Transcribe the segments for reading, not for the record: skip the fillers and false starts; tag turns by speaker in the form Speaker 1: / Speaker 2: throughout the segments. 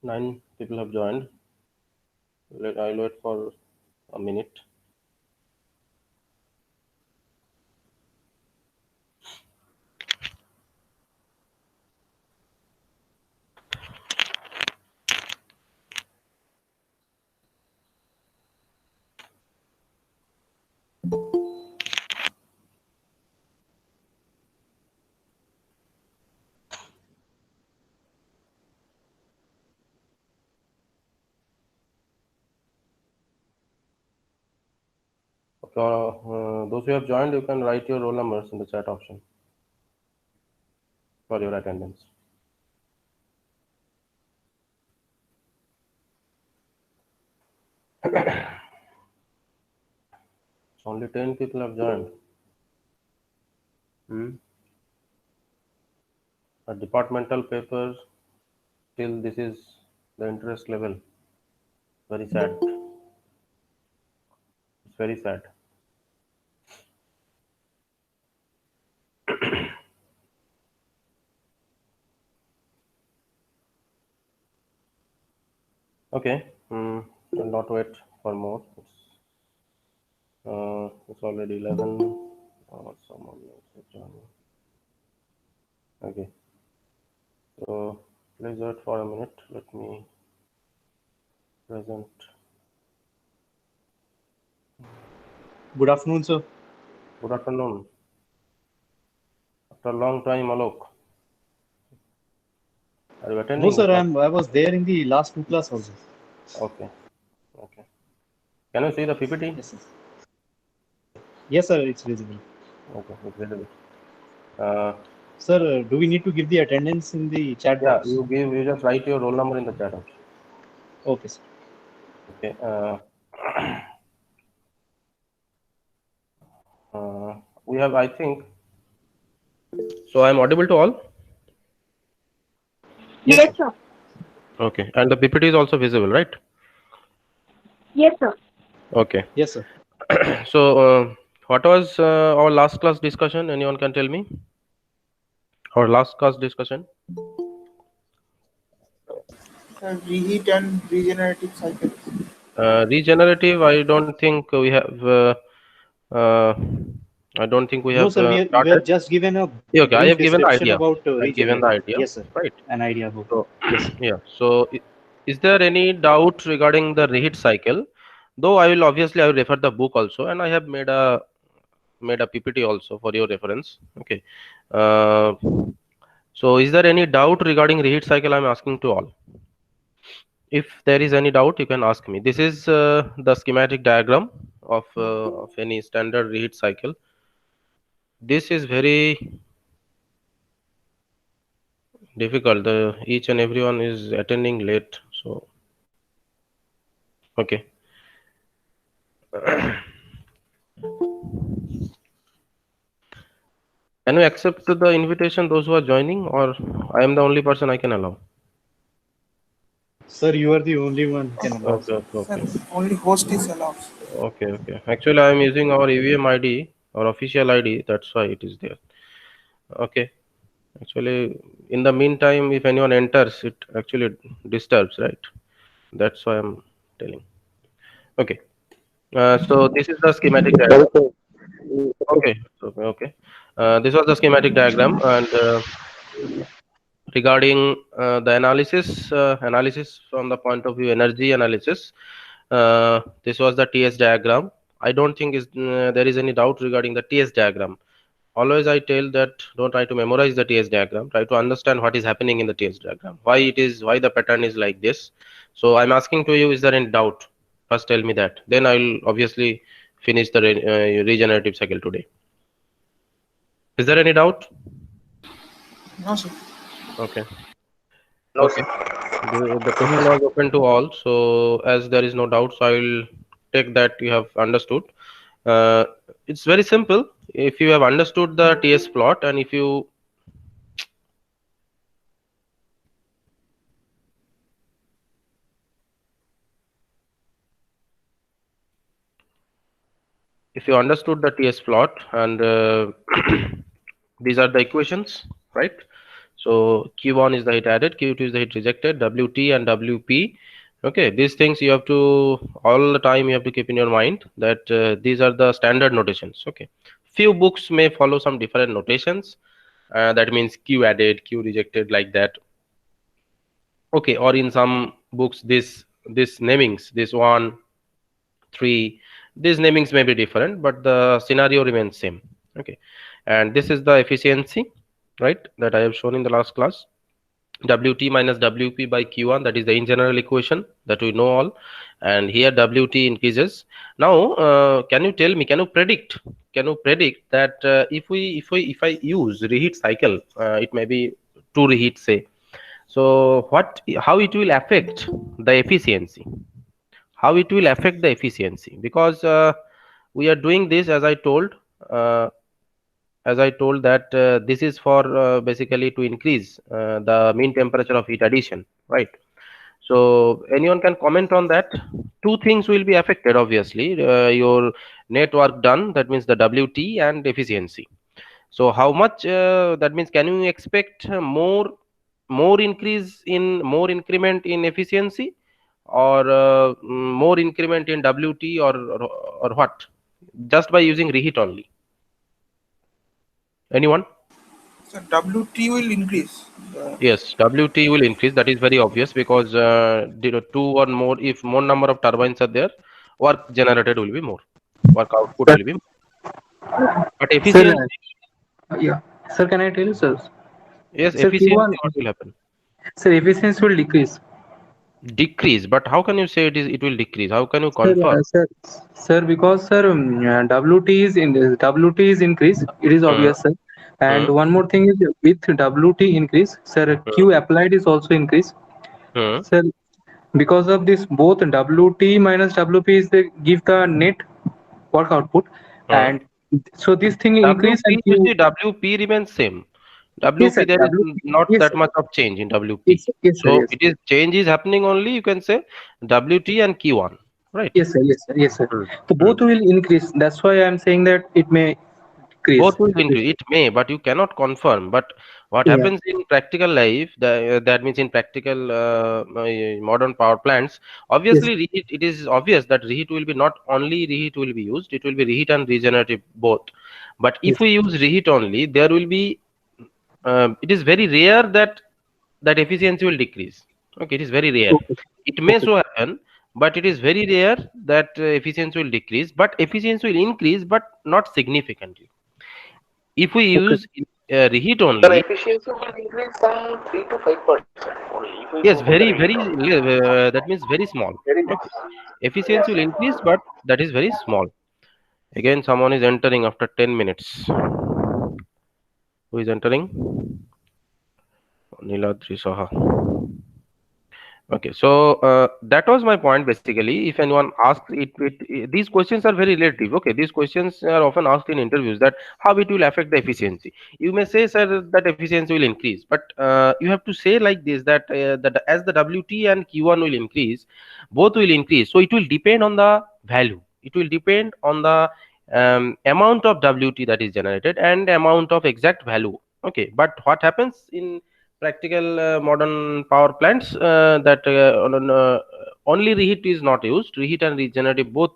Speaker 1: 9 people have joined. I'll wait for a minute. Okay, those who have joined, you can write your roll numbers in the chat option for your attendance. Only 10 people have joined. A departmental paper, till this is the interest level. Very sad. It's very sad. Okay, I'll not wait for more. It's already 11. Someone else is joining. Okay, so please wait for a minute. Let me present.
Speaker 2: Good afternoon, sir.
Speaker 1: Good afternoon. After a long time, Alok. Are you attending
Speaker 2: No,
Speaker 1: the
Speaker 2: sir,
Speaker 1: class?
Speaker 2: I was there in the last two class also.
Speaker 1: Okay, okay. Can you see the PPT?
Speaker 2: Yes, sir. Yes, sir, it's visible.
Speaker 1: Okay, it's visible.
Speaker 2: Sir, do we need to give the attendance in the chat
Speaker 1: Yeah,
Speaker 2: box?
Speaker 1: you just write your roll number in the chat option.
Speaker 2: Okay, sir.
Speaker 1: Okay. We have, I think. So I'm audible to all.
Speaker 3: Yes, sir.
Speaker 1: Okay, and the PPT is also visible, right?
Speaker 3: Yes, sir.
Speaker 1: Okay.
Speaker 2: Yes, sir.
Speaker 1: So, what was our last class discussion? Anyone can tell me? Our last class discussion.
Speaker 4: Reheat and regenerative cycle.
Speaker 1: Regenerative. I don't think we have. Uh, I don't think we
Speaker 2: No,
Speaker 1: have
Speaker 2: sir, we have
Speaker 1: started.
Speaker 2: just given a
Speaker 1: Yeah, okay, I
Speaker 2: brief
Speaker 1: have given the
Speaker 2: description
Speaker 1: idea.
Speaker 2: about
Speaker 1: I've given the
Speaker 2: regenerative.
Speaker 1: idea,
Speaker 2: Yes, sir.
Speaker 1: right?
Speaker 2: An idea about.
Speaker 1: So,
Speaker 2: Yes, sir.
Speaker 1: yeah. So, is there any doubt regarding the reheat cycle? Though I will obviously I will refer the book also, and I have made a PPT also for your reference. Okay. Uh, so, is there any doubt regarding reheat cycle? I'm asking to all. If there is any doubt, you can ask me. This is the schematic diagram of any standard reheat cycle. This is very difficult. Each and everyone is attending late, so okay. Can you accept the invitation, those who are joining, or I am the only person I can allow?
Speaker 2: Sir, you are the only one who can allow,
Speaker 1: Okay,
Speaker 2: sir.
Speaker 1: okay, okay.
Speaker 4: Sir, only host is allowed.
Speaker 1: Okay, okay. Actually, I am using our EVM ID or official ID. That's why it is there. Okay. Actually, in the meantime, if anyone enters, it actually disturbs, right? That's why I'm telling. Okay. So this is the schematic diagram. Okay. Okay. Okay. This was the schematic diagram, and regarding the analysis from the point of view energy analysis, this was the TS diagram. I don't think there is any doubt regarding the TS diagram. Always I tell that don't try to memorize the TS diagram, try to understand what is happening in the TS diagram, why the pattern is like this. So I'm asking to you, is there any doubt? First tell me that, then I will obviously finish the regenerative cycle today. Is there any doubt?
Speaker 4: No, sir.
Speaker 1: Okay. Okay. The question was open to all, so as there is no doubt, so I will take that you have understood. Uh, it's very simple. If you have understood the TS plot, and if you understood the TS plot, and these are the equations, right? So Q1 is the heat added, Q2 is the heat rejected, WT and WP. Okay, these things you have to all the time you have to keep in your mind that these are the standard notations. Okay, few books may follow some different notations. That means Q added, Q rejected, like that. Okay, or in some books this namings, this 1, 3, these namings may be different, but the scenario remains same. Okay, and this is the efficiency, right, that I have shown in the last class. WT minus WP by Q1, that is the in general equation that we know all, and here WT increases. Now can you tell me, can you predict that if I use reheat cycle, it may be 2 reheat, say, so how it will affect the efficiency, how it will affect the efficiency, because we are doing this, as I told, uh, that this is for basically to increase the mean temperature of heat addition, right? So anyone can comment on that. Two things will be affected, obviously, your net work done, that means the WT, and efficiency. So how much, that means can you expect more increment in efficiency, or more increment in WT, or what, just by using reheat only? Anyone?
Speaker 4: So WT will increase.
Speaker 1: Yes, WT will increase. That is very obvious, because two or more, if more number of turbines are there, work generated will be more, work output will be more. But
Speaker 5: Sir,
Speaker 1: efficiency,
Speaker 5: yeah. Sir, can I tell you, sir?
Speaker 1: yes,
Speaker 5: Sir,
Speaker 1: efficiency,
Speaker 5: Q1,
Speaker 1: what will happen?
Speaker 5: sir, efficiency will decrease.
Speaker 1: Decrease. But how can you say it will decrease? How can you
Speaker 5: Sir,
Speaker 1: confirm?
Speaker 5: sir, because sir, WT is in WT is increase. It is
Speaker 1: Hmm,
Speaker 5: obvious, sir. And
Speaker 1: hmm,
Speaker 5: one more thing is with WT increase, sir,
Speaker 1: hmm,
Speaker 5: Q applied is also increase.
Speaker 1: hmm,
Speaker 5: Sir, because of this, both WT minus WP is they give the net work output,
Speaker 1: hmm.
Speaker 5: and so this thing increase and
Speaker 1: WP, you
Speaker 5: Q.
Speaker 1: see, WP remains same.
Speaker 5: Yes,
Speaker 1: WP,
Speaker 5: sir.
Speaker 1: there is
Speaker 5: WP.
Speaker 1: not
Speaker 5: Yes,
Speaker 1: that
Speaker 5: sir.
Speaker 1: much of change in WP.
Speaker 5: Yes, yes, sir.
Speaker 1: So
Speaker 5: Yes.
Speaker 1: it is change is happening only, you can say, WT and Q1, right?
Speaker 5: Yes, sir. Yes, sir. Yes, sir.
Speaker 1: Hmm,
Speaker 5: So
Speaker 1: hmm.
Speaker 5: both will increase. That's why I'm saying that it may decrease.
Speaker 1: Both will increase. It may, but you cannot confirm. But what
Speaker 5: Yeah.
Speaker 1: happens in practical life, that means in practical modern power plants,
Speaker 5: Yes.
Speaker 1: obviously reheat. It is obvious that reheat will be not only reheat will be used. It will be reheat and regenerative both. But if
Speaker 5: Yes.
Speaker 1: we use reheat only, there will be. It is very rare that efficiency will decrease. Okay, it is very rare.
Speaker 5: Okay.
Speaker 1: It may
Speaker 5: Okay.
Speaker 1: so happen, but it is very rare that efficiency will decrease. But efficiency will increase, but not significantly. If we
Speaker 5: Okay.
Speaker 1: use reheat
Speaker 6: The
Speaker 1: only,
Speaker 6: efficiency will increase some 3 to 5% only if we
Speaker 1: yes,
Speaker 6: go for the
Speaker 1: very,
Speaker 6: reheat
Speaker 1: very,
Speaker 6: only.
Speaker 1: that means very small.
Speaker 6: Very
Speaker 1: Okay,
Speaker 6: less.
Speaker 1: efficiency
Speaker 6: Yes.
Speaker 1: will increase, but that is very small. Again, someone is entering after 10 minutes. Who is entering? Niladri Saha. Okay, so that was my point basically. If anyone asks these questions are very relative. Okay, these questions are often asked in interviews, that how it will affect the efficiency. You may say, sir, that efficiency will increase, but you have to say like this, that that as the WT and Q1 will increase, both will increase. So it will depend on the value. It will depend on the amount of WT that is generated and amount of exact value. Okay, but what happens in practical modern power plants, that only reheat is not used, reheat and regenerative both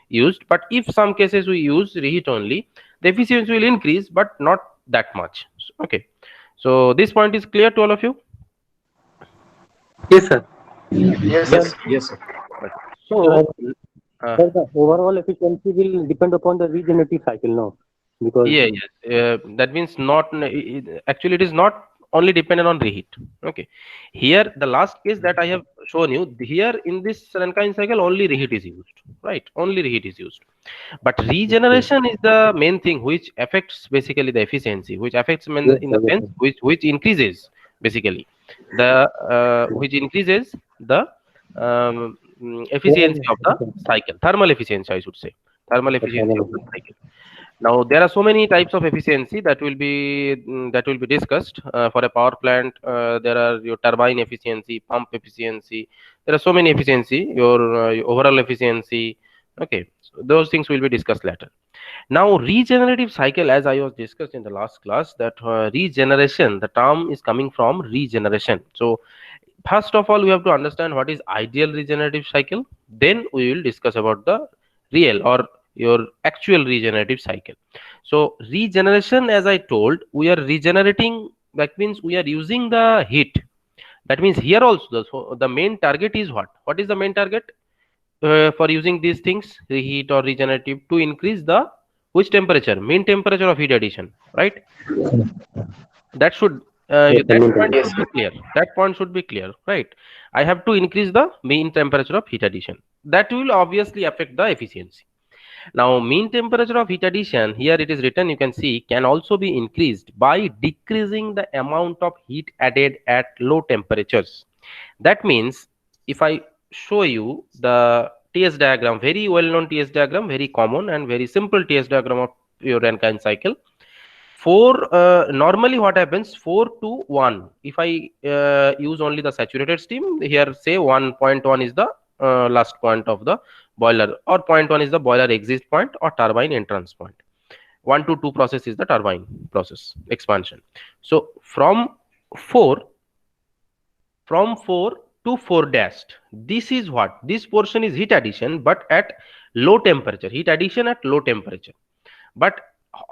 Speaker 1: used. But if some cases we use reheat only, the efficiency will increase, but not that much. Okay, so this point is clear to all of you.
Speaker 5: Yes, sir.
Speaker 6: Yes,
Speaker 2: Yes,
Speaker 6: sir.
Speaker 2: sir. Yes, sir.
Speaker 1: So
Speaker 7: Sir, the overall efficiency will depend upon the regenerative cycle now, because
Speaker 1: yeah, yes, that means not actually it is not only dependent on reheat. Okay, here the last case that I have shown you, here in this Rankine cycle only reheat is used, right? Only reheat is used. But regeneration is the main thing which affects basically the efficiency, which affects
Speaker 7: yes,
Speaker 1: in
Speaker 7: sir,
Speaker 1: the
Speaker 7: yes,
Speaker 1: sense
Speaker 7: sir.
Speaker 1: which increases basically the which increases the efficiency of the cycle, thermal efficiency, I should say, thermal efficiency of the cycle. Now there are so many types of efficiency that will be discussed for a power plant. There are your turbine efficiency, pump efficiency. There are so many efficiency. Your overall efficiency, Okay, so those things will be discussed later. Now, regenerative cycle, as I was discussed in the last class, that regeneration, the term is coming from regeneration. So, first of all, we have to understand what is ideal regenerative cycle. Then we will discuss about the real or your actual regenerative cycle. So, regeneration, as I told, we are regenerating. That means we are using the heat. That means here also, the main target is what? What is the main target? For using these things, the heat or regenerative, to increase the which temperature, mean temperature of heat addition, right? That should
Speaker 7: Yes,
Speaker 1: that
Speaker 7: mean
Speaker 1: point
Speaker 6: Yes,
Speaker 1: should be clear. That point should be clear, right? I have to increase the mean temperature of heat addition. That will obviously affect the efficiency. Now, mean temperature of heat addition, here it is written, you can see, can also be increased by decreasing the amount of heat added at low temperatures. That means, if I show you the TS diagram, very well known TS diagram, very common and very simple TS diagram of your Rankine cycle. Normally what happens, 4 to 1, if I use only the saturated steam, here say 1.1 is the last point of the boiler, or 0.1 is the boiler exit point or turbine entrance point. 1 to 2 process is the turbine process expansion. So from 4 to 4 dashed, this is what, this portion is heat addition, but at low temperature, heat addition at low temperature. But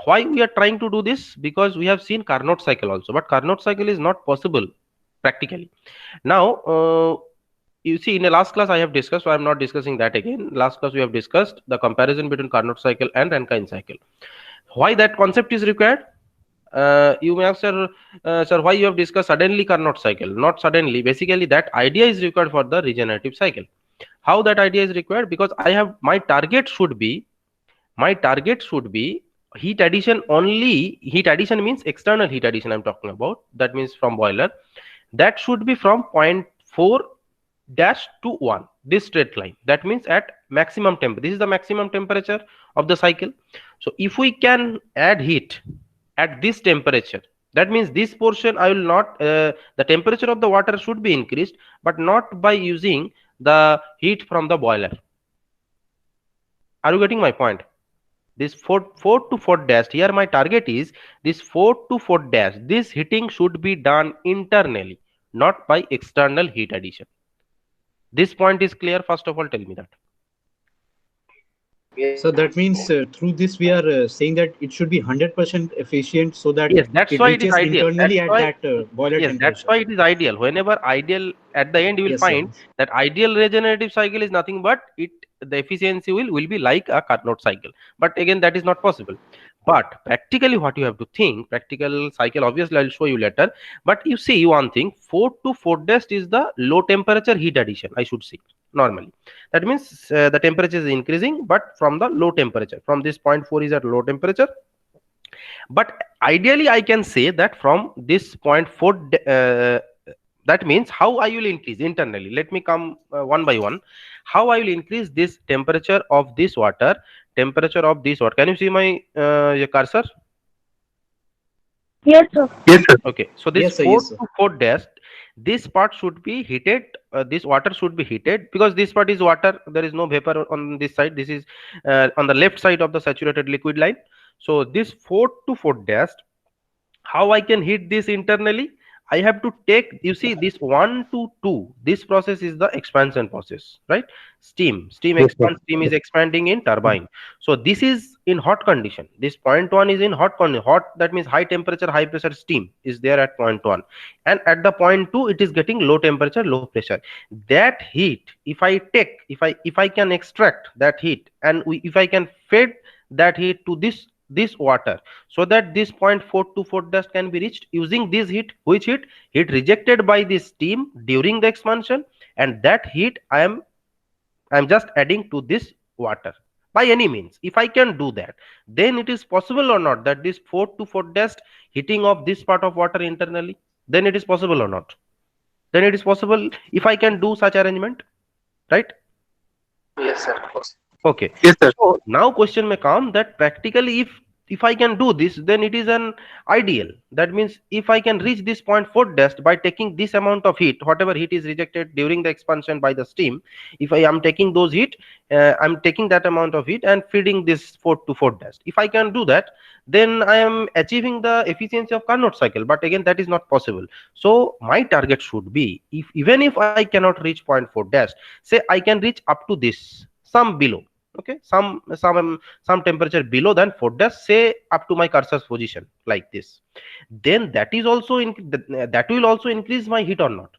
Speaker 1: why we are trying to do this? Because we have seen Carnot cycle also, but Carnot cycle is not possible practically. Now, you see, in the last class I have discussed, so I am not discussing that again. Last class we have discussed the comparison between Carnot cycle and Rankine cycle. Why that concept is required? You may ask, sir, why you have discussed suddenly Carnot cycle? Not suddenly. Basically, that idea is required for the regenerative cycle. How that idea is required? Because I have, my target should be heat addition only. Heat addition means external heat addition I'm talking about. That means from boiler. That should be from 0.4 dash to 1, this straight line. That means at maximum temp. This is the maximum temperature of the cycle. So if we can add heat at this temperature, that means this portion I will not, the temperature of the water should be increased, but not by using the heat from the boiler. Are you getting my point? This 4 to 4 dash, here my target is this 4 to 4 dash, this heating should be done internally, not by external heat addition. This point is clear? First of all, tell me that.
Speaker 6: yes.
Speaker 2: So that means through this we are saying that it should be 100% efficient, so that
Speaker 1: Yes, that's
Speaker 2: it
Speaker 1: why it is
Speaker 2: reaches
Speaker 1: ideal.
Speaker 2: internally
Speaker 1: That's
Speaker 2: at
Speaker 1: why,
Speaker 2: that boiler
Speaker 1: yes,
Speaker 2: temperature.
Speaker 1: that's why it is ideal. Whenever ideal, at the end you will
Speaker 2: Yes, sir.
Speaker 1: find that ideal regenerative cycle is nothing but the efficiency will be like a Carnot cycle. But again, that is not possible. But practically what you have to think, practical cycle, obviously I'll show you later. But you see one thing, 4 to 4 dash is the low temperature heat addition, I should say, normally. That means the temperature is increasing, but from the low temperature. From this 0.4 is at low temperature. But ideally I can say that from this 0.4, that means how I will increase internally. Let me come one by one. How I will increase this temperature of this water, temperature of this water. Can you see my your cursor?
Speaker 3: Yes, sir.
Speaker 5: Yes, sir.
Speaker 1: Okay, so this
Speaker 2: Yes, sir,
Speaker 1: 4
Speaker 2: yes, sir.
Speaker 1: to 4 dash, this part should be heated. This water should be heated, because this part is water. There is no vapor on this side. This is on the left side of the saturated liquid line. So this 4 to 4 dash, how I can heat this internally? I have to take, you see, this 1 to 2, this process is the expansion process, right? Steam
Speaker 7: Yes, sir.
Speaker 1: expands, steam is expanding in turbine. So this is in hot condition. This 0.1 is in hot condition. Hot, that means high temperature, high pressure steam is there at 0.1. And at the 0.2, it is getting low temperature, low pressure. That heat, if I take, if I can extract that heat, and if I can feed that heat to this water, so that this 0.4 to 4 dash can be reached using this heat. Which heat? Heat rejected by this steam during the expansion, and that heat I am just adding to this water by any means. If I can do that, then it is possible or not that this 4 to 4 dash heating of this part of water internally, then it is possible or not? Then it is possible if I can do such arrangement, right?
Speaker 6: Yes, sir. Of course.
Speaker 1: Okay.
Speaker 5: Yes, sir.
Speaker 1: So now question may come that practically, if if I can do this, then it is an ideal. That means if I can reach this point 4 dash by taking this amount of heat, whatever heat is rejected during the expansion by the steam, if I am taking those heat, I'm taking that amount of heat and feeding this 4 to 4 dash. If I can do that, then I am achieving the efficiency of Carnot cycle. But again, that is not possible. So my target should be, if even if I cannot reach 0.4 dash, say I can reach up to this, some below, okay, some temperature below than 4 dash, say up to my cursor's position like this, then that is also that will also increase my heat or not,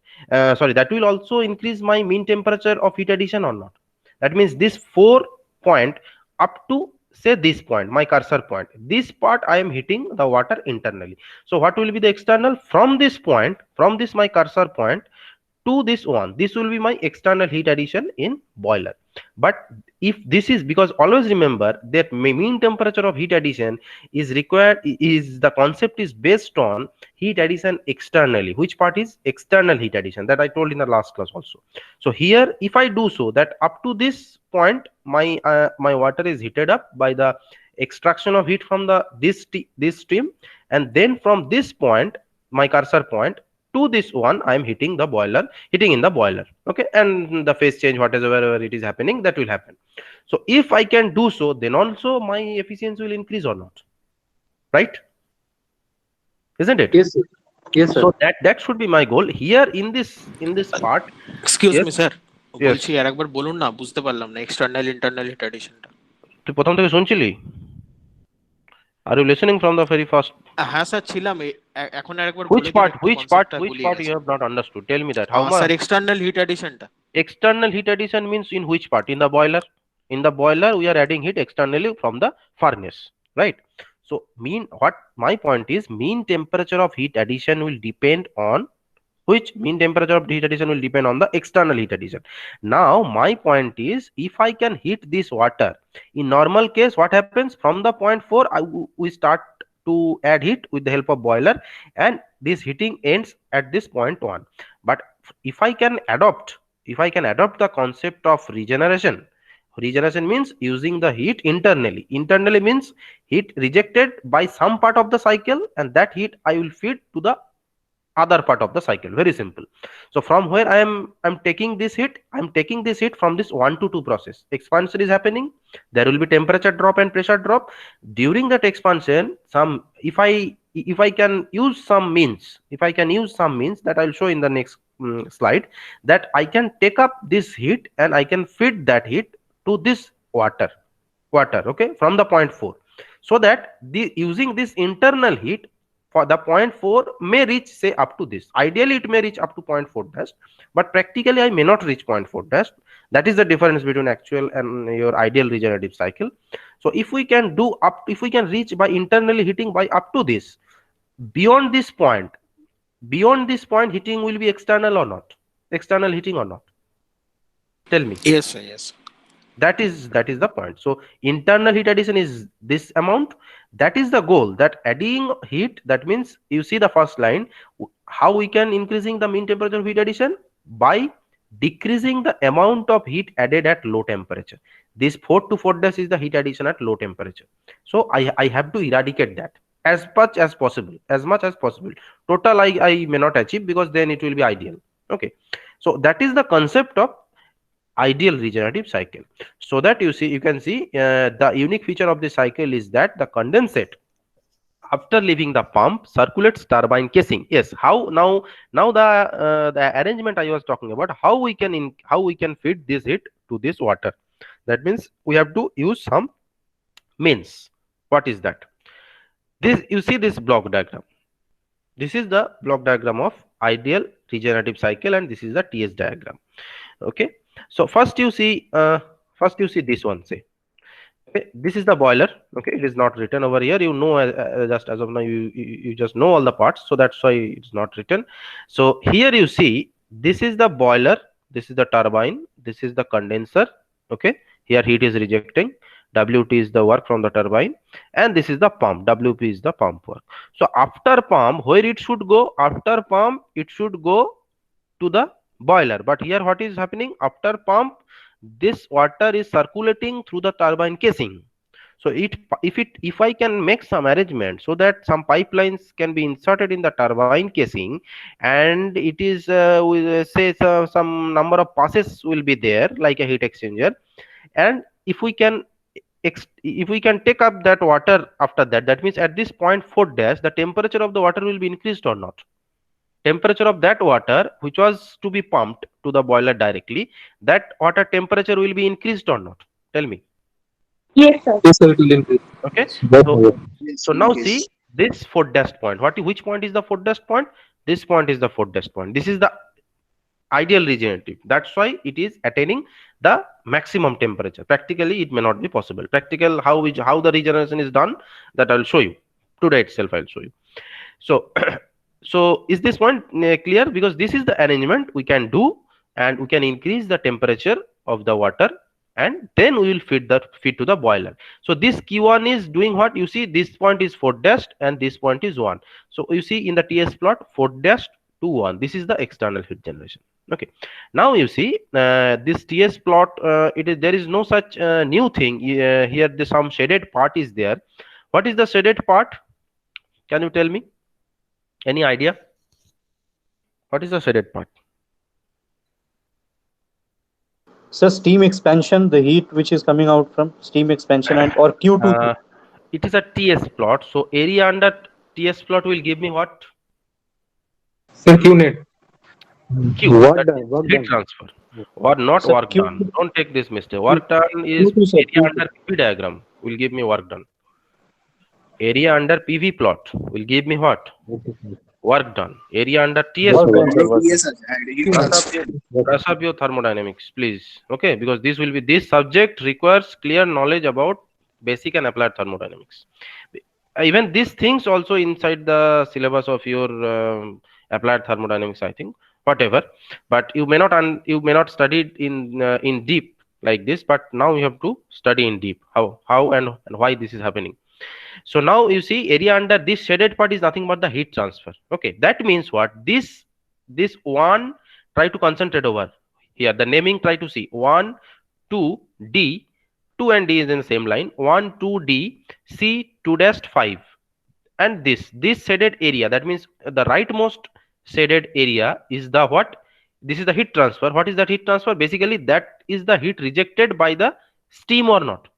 Speaker 1: sorry, that will also increase my mean temperature of heat addition or not. That means this 4 point up to say this point, my cursor point, this part I am hitting the water internally. So what will be the external? From this point, from this my cursor point to this one, this will be my external heat addition in boiler. But if this is, because always remember that mean temperature of heat addition is required, is the concept is based on heat addition externally. Which part is external heat addition? That I told in the last class also. So here, if I do so, that up to this point my my water is heated up by the extraction of heat from the this stream, and then from this point, my cursor point, to this one I am hitting in the boiler, okay, and the phase change, whatever it is happening, that will happen. So if I can do so, then also my efficiency will increase or not, right? Isn't it?
Speaker 5: Yes, sir. Yes, sir.
Speaker 1: So that should be my goal here in this part.
Speaker 8: Excuse
Speaker 1: Yes.
Speaker 8: Me sir,
Speaker 1: Yes.
Speaker 8: বলছি আরেকবার বলুন না, বুঝতে পারলাম না external internal hit অ্যাডিশনটা।
Speaker 1: তুই প্রথম থেকে শুনছিলি? Are you listening from the very first?
Speaker 8: হ্যাঁ স্যার ছিলাম, এখন আরেকবার
Speaker 1: Which part you have not understood? Tell me that. How much?
Speaker 8: Sir external heat অ্যাডিশনটা।
Speaker 1: External heat addition means in which part? In the boiler. In the boiler we are adding heat externally from the furnace, right? So what my point is, mean temperature of heat addition will depend on which? Mean temperature of heat addition will depend on the external heat addition. Now my point is, if I can heat this water, in normal case what happens? From the point 4 we start to add heat with the help of boiler, and this heating ends at this point 1. But if I can adopt the concept of regeneration means using the heat internally means heat rejected by some part of the cycle, and that heat I will feed to the other part of the cycle. Very simple. So from where I'm taking this heat, from this 1 to 2 process. Expansion is happening, there will be temperature drop and pressure drop. During that expansion, if I can use some means that I'll show in the next slide, that I can take up this heat and I can feed that heat to this water, okay, from the point 4, so that using this internal heat, for the 0.4 may reach, say, up to this. Ideally it may reach up to 0.4 dash, but practically I may not reach 0.4 dash. That is the difference between actual and your ideal regenerative cycle. So if we can reach by internally heating by up to this, beyond this point heating will be external or not? External heating or not? Tell me.
Speaker 8: Yes sir, yes.
Speaker 1: That is the point. So internal heat addition is this amount. That is the goal, that adding heat, that means you see the first line, how we can increasing the mean temperature of heat addition? By decreasing the amount of heat added at low temperature. This 4 to 4 dash is the heat addition at low temperature. So I have to eradicate that as much as possible. Total I may not achieve, because then it will be ideal. Okay, so that is the concept of ideal regenerative cycle. So that you can see the unique feature of the cycle is that the condensate, after leaving the pump, circulates turbine casing. Yes, how now the arrangement I was talking about, how we can feed this heat to this water. That means we have to use some means. What is that? This, you see this block diagram. This is the block diagram of ideal regenerative cycle, and this is the TS diagram. Okay, so first you see this one, say, okay, this is the boiler. Okay, it is not written over here, you know, just as of now you just know all the parts, so that's why it's not written. So here you see, this is the boiler, this is the turbine, this is the condenser. Okay, here heat is rejecting, WT is the work from the turbine, and this is the pump, WP is the pump work. So after pump, where it should go? After pump it should go to the boiler. But here what is happening? After pump, this water is circulating through the turbine casing. So if I can make some arrangement so that some pipelines can be inserted in the turbine casing, and it is say some number of passes will be there like a heat exchanger, and if we can take up that water after that, that means at this point 4 dash, the temperature of the water will be increased or not? Temperature of that water which was to be pumped to the boiler directly, that water temperature will be increased or not? Tell me.
Speaker 3: Yes, sir.
Speaker 5: Yes, sir, it will increase.
Speaker 1: Okay.
Speaker 9: Yes,
Speaker 1: So now
Speaker 9: yes.
Speaker 1: see this 4 dash point. Which point is the 4 dash point? This point is the 4 dash point. This is the ideal regenerative. That's why it is attaining the maximum temperature. Practically, it may not be possible. Practical how the regeneration is done, that I'll show you today itself. I'll show you. So, so is this point clear? Because this is the arrangement we can do, and we can increase the temperature of the water, and then we will feed to the boiler. So this Q1 is doing what? You see, this point is 4 dash and this point is 1. So you see in the TS plot 4 dash to 1. This is the external heat generation. Okay. Now you see this TS plot. There is no such new thing here. Some shaded part is there. What is the shaded part? Can you tell me? Any idea? What is the shaded part?
Speaker 2: So steam expansion, the heat which is coming out from steam expansion, and or Q2.
Speaker 1: It is a TS plot. So area under TS plot will give me what?
Speaker 5: Sir, Q net.
Speaker 1: Q.
Speaker 7: Work
Speaker 1: That
Speaker 7: done,
Speaker 1: is
Speaker 7: work
Speaker 1: heat
Speaker 7: done.
Speaker 1: transfer. Or not
Speaker 2: So
Speaker 1: work
Speaker 2: Q-
Speaker 1: done. Don't take this mistake. Work done is
Speaker 2: Q2, sir,
Speaker 1: area
Speaker 2: Q2.
Speaker 1: under PV diagram will give me work done. Area under PV plot will give me what? Work done. Area under TS
Speaker 2: Work
Speaker 1: plot.
Speaker 2: done, sir, work done.
Speaker 9: Yes, sir. Heat transfer.
Speaker 1: Brush up your thermodynamics, please. Okay, because this subject requires clear knowledge about basic and applied thermodynamics. Even these things also inside the syllabus of your applied thermodynamics, I think. Whatever, but you may not study it in deep like this. But now you have to study in deep how and why this is happening. So now you see area under this shaded part is nothing but the heat transfer. Okay, that means what? This one, try to concentrate over here. The naming, try to see 1, 2, D. 2 and D is in the same line. 1, 2, D, C, 2 dash 5. And this shaded area, that means the rightmost shaded area is the what? This is the heat transfer. What is that heat transfer? Basically, that is the heat rejected by the steam or not?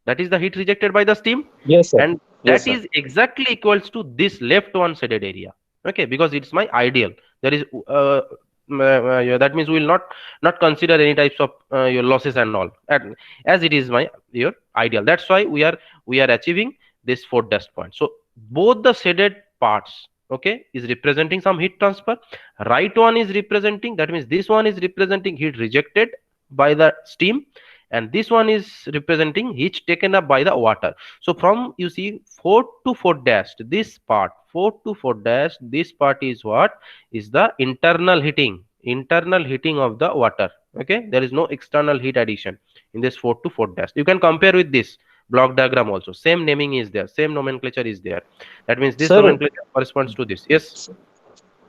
Speaker 1: That is the heat rejected by the steam.
Speaker 2: Yes, sir.
Speaker 1: And
Speaker 2: Yes,
Speaker 1: that is exactly equals to this left one shaded area. Okay, because it's my ideal. There is that means we will not consider any types of your losses and all, as it is your ideal. That's why we are achieving this 4 dash point. So both the shaded parts, okay, is representing some heat transfer. Right one is representing, that means this one is representing heat rejected by the steam, and this one is representing heat taken up by the water. So from, you see, 4 to 4 dash, this part 4 to 4 dash, this part is what? Is the internal heating of the water. Okay, there is no external heat addition in this 4 to 4 dash. You can compare with this block diagram also. Same naming is there, same nomenclature is there. That means this
Speaker 2: Sir,
Speaker 1: nomenclature corresponds to this. Yes.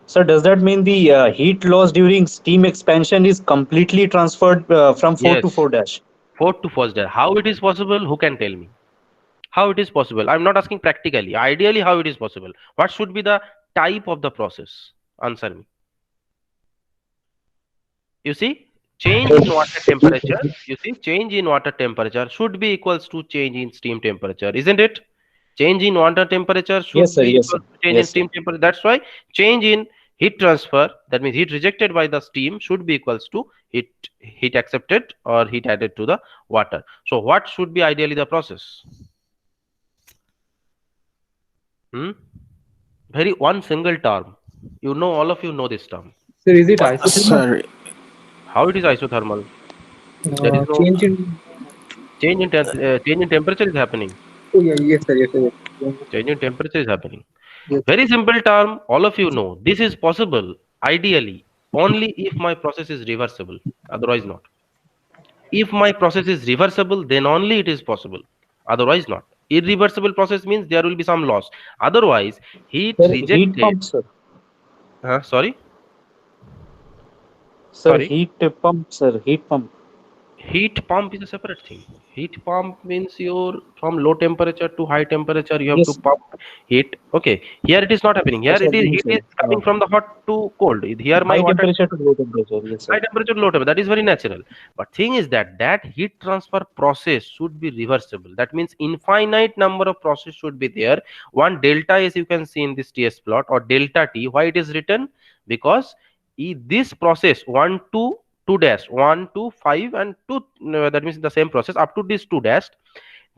Speaker 2: Sir, does that mean the heat loss during steam expansion is completely transferred from 4 to
Speaker 1: Yes.
Speaker 2: 4 dash?
Speaker 1: 4 to 4 dash. How it is possible? Who can tell me? How it is possible? I'm not asking practically. Ideally, how it is possible? What should be the type of the process? Answer me. You see, change in water temperature. You see, change in water temperature should be equals to change in steam temperature, isn't it? Change in water temperature should
Speaker 2: Yes, sir.
Speaker 1: be
Speaker 2: Yes,
Speaker 1: equal
Speaker 2: sir.
Speaker 1: to change in
Speaker 2: Yes, sir.
Speaker 1: steam temperature. That's why change in heat transfer, that means heat rejected by the steam, should be equals to heat accepted or heat added to the water. So what should be ideally the process? Very one single term. You know, all of you know this term.
Speaker 5: Sir, is it isothermal?
Speaker 9: Sir,
Speaker 1: How it is isothermal? There is no
Speaker 5: Change in.
Speaker 1: change in temperature is happening.
Speaker 5: Oh yeah, yes sir, yes sir. Yes.
Speaker 1: Change in temperature is happening.
Speaker 5: Yes.
Speaker 1: Very simple term. All of you know this is possible ideally only if my process is reversible. Otherwise not. If my process is reversible, then only it is possible. Otherwise not. Irreversible process means there will be some loss. Otherwise, heat
Speaker 2: Sir,
Speaker 1: rejected.
Speaker 2: heat pump, sir.
Speaker 1: Sorry.
Speaker 2: Sir,
Speaker 1: Sorry?
Speaker 2: heat pump, sir. Heat pump.
Speaker 1: Heat pump is a separate thing. Heat pump means your from low temperature to high temperature you have to
Speaker 2: Yes.
Speaker 1: pump heat. Okay, here it is not happening. Here
Speaker 2: That's
Speaker 1: it
Speaker 2: what
Speaker 1: is
Speaker 2: you
Speaker 1: heat is
Speaker 2: said.
Speaker 1: coming from the hot to cold. Here my
Speaker 2: High
Speaker 1: water
Speaker 2: temperature to low temperature. Yes, sir.
Speaker 1: high temperature low temperature, that is very natural. But thing is that that heat transfer process should be reversible. That means infinite number of process should be there. One delta, as you can see in this TS plot, or delta T. Why it is written? Because this process 1 to 2 dash 1 to 5 and 2, that means the same process up to this 2 dash,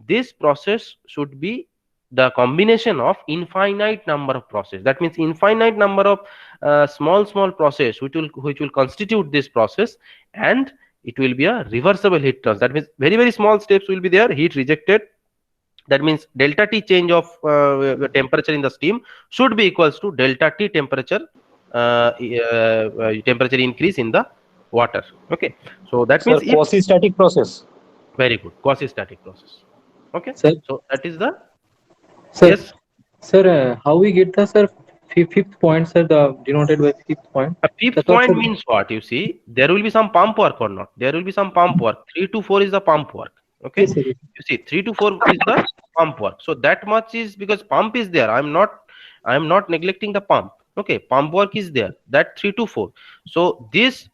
Speaker 1: this process should be the combination of infinite number of process. That means infinite number of small process which will constitute this process, and it will be a reversible heat transfer. That means very small steps will be there, heat rejected. That means delta T change of temperature in the steam should be equals to delta T temperature temperature increase in the water. Okay, so that
Speaker 2: Sir,
Speaker 1: means if
Speaker 2: quasi-static process.
Speaker 1: very good, quasi static process. Okay,
Speaker 5: Sir,
Speaker 1: so that is the
Speaker 5: sir,
Speaker 1: yes.
Speaker 5: sir, how we get the sir fifth point, sir, the denoted by fifth point?
Speaker 1: A fifth
Speaker 5: That's what,
Speaker 1: point
Speaker 5: sir.
Speaker 1: means what? You see, there will be some pump work or not? There will be some pump work. 3 to 4 is the pump work. Okay,
Speaker 5: Yes, sir.
Speaker 1: you see, 3 to 4 is the pump work. So that much is because pump is there. I'm not neglecting the pump. Okay, pump work is there. That 3 to 4. So this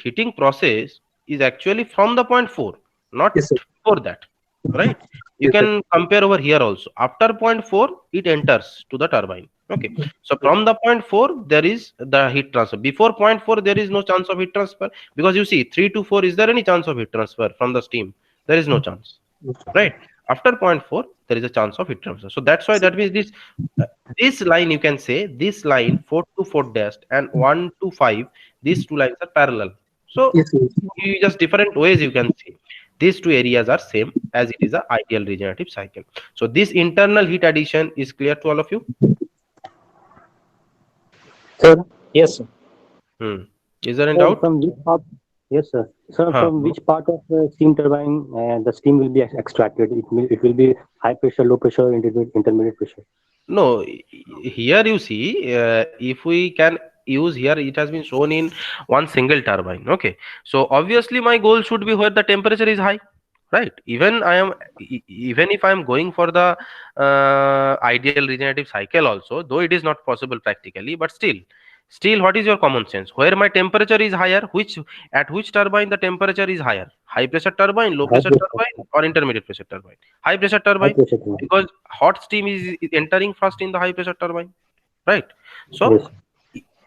Speaker 1: heating process is actually from the point 4, not
Speaker 5: Yes, sir.
Speaker 1: for that. Right? You
Speaker 5: Yes, sir.
Speaker 1: can compare over here also. After point 4, it enters to the turbine. Okay, so from the point 4 there is the heat transfer. Before point 4 there is no chance of heat transfer, because you see 3 to 4, is there any chance of heat transfer from the steam? There is no chance, right? After point 4 there is a chance of heat transfer. So that's why, that means this line, you can say this line 4 to 4 dash and 1 to 5, these two lines are parallel. So
Speaker 5: Yes, sir.
Speaker 1: you just different ways you can see these two areas are same, as it is a ideal regenerative cycle. So this internal heat addition is clear to all of you?
Speaker 2: Sir, yes, sir.
Speaker 1: Is there any
Speaker 7: Sir,
Speaker 1: doubt?
Speaker 7: from which part? Yes, sir. Sir,
Speaker 1: Huh.
Speaker 7: from which part of the steam turbine the steam will be extracted? It will be high pressure, low pressure, intermediate pressure.
Speaker 1: No, here you see, if we can use, here it has been shown in one single turbine. Okay, so obviously my goal should be where the temperature is high, right? Even if I am going for the ideal regenerative cycle also, though it is not possible practically, but still what is your common sense? Where my temperature is higher, at which turbine the temperature is higher? High pressure turbine, low pressure turbine, or intermediate pressure turbine? High pressure
Speaker 7: High
Speaker 1: turbine,
Speaker 7: pressure turbine.
Speaker 1: because hot steam is entering first in the high pressure turbine, right? So
Speaker 7: Yes.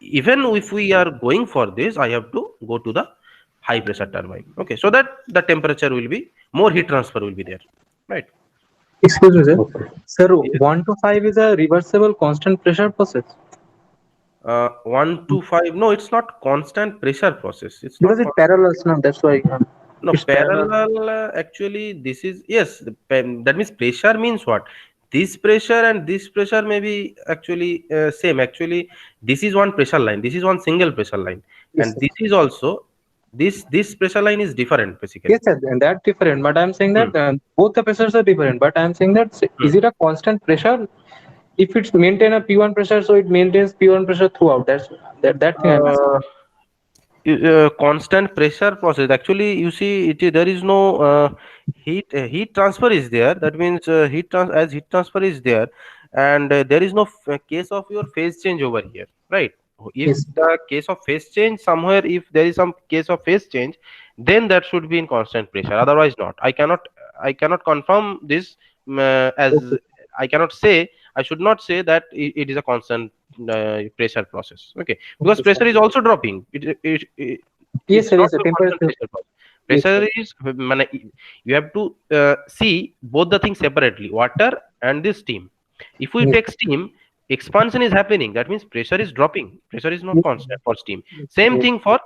Speaker 1: even if we are going for this, I have to go to the high pressure turbine. Okay, so that the temperature will be more, heat transfer will be there, right?
Speaker 5: Excuse me, sir.
Speaker 7: Okay.
Speaker 5: Sir, 1 to 5 is a reversible constant pressure process
Speaker 1: 1 to 5, no, it's not constant pressure process. It's
Speaker 5: because
Speaker 1: not
Speaker 5: it parallels now. That's why.
Speaker 1: No,
Speaker 5: It's parallel.
Speaker 1: parallel, actually, this is, yes, that means pressure means what? This pressure and this pressure may be actually same. Actually, this is one pressure line. This is one single pressure line.
Speaker 5: Yes,
Speaker 1: And
Speaker 5: sir.
Speaker 1: this is also, this pressure line is different, basically.
Speaker 5: Yes, sir, and that's different. But I'm saying that both the pressures are different. But I'm saying that is it a constant pressure? If it's maintain a P1 pressure, so it maintains P1 pressure throughout. That thing I'm asking.
Speaker 1: Constant pressure process, actually, you see, there is no heat transfer is there. That means heat transfer is there, and there is no case of your phase change over here, right? If
Speaker 5: Yes.
Speaker 1: the case of phase change somewhere, if there is some case of phase change, then that should be in constant pressure, otherwise not. I cannot confirm this, as
Speaker 5: Okay.
Speaker 1: I cannot say, I should not say that it is a constant pressure process. Okay, because
Speaker 5: Okay,
Speaker 1: pressure
Speaker 5: sir.
Speaker 1: is also dropping.
Speaker 5: Yes,
Speaker 1: It's
Speaker 5: sir.
Speaker 1: not
Speaker 5: Yes, sir.
Speaker 1: a constant
Speaker 5: Temperature.
Speaker 1: pressure process.
Speaker 5: Yes, sir.
Speaker 1: Pressure is, you have to see both the things separately, water and this steam. If we
Speaker 5: Yes.
Speaker 1: take steam, expansion is happening. That means pressure is dropping. Pressure is not
Speaker 5: Yes.
Speaker 1: constant for steam. Same
Speaker 5: Yes.
Speaker 1: thing for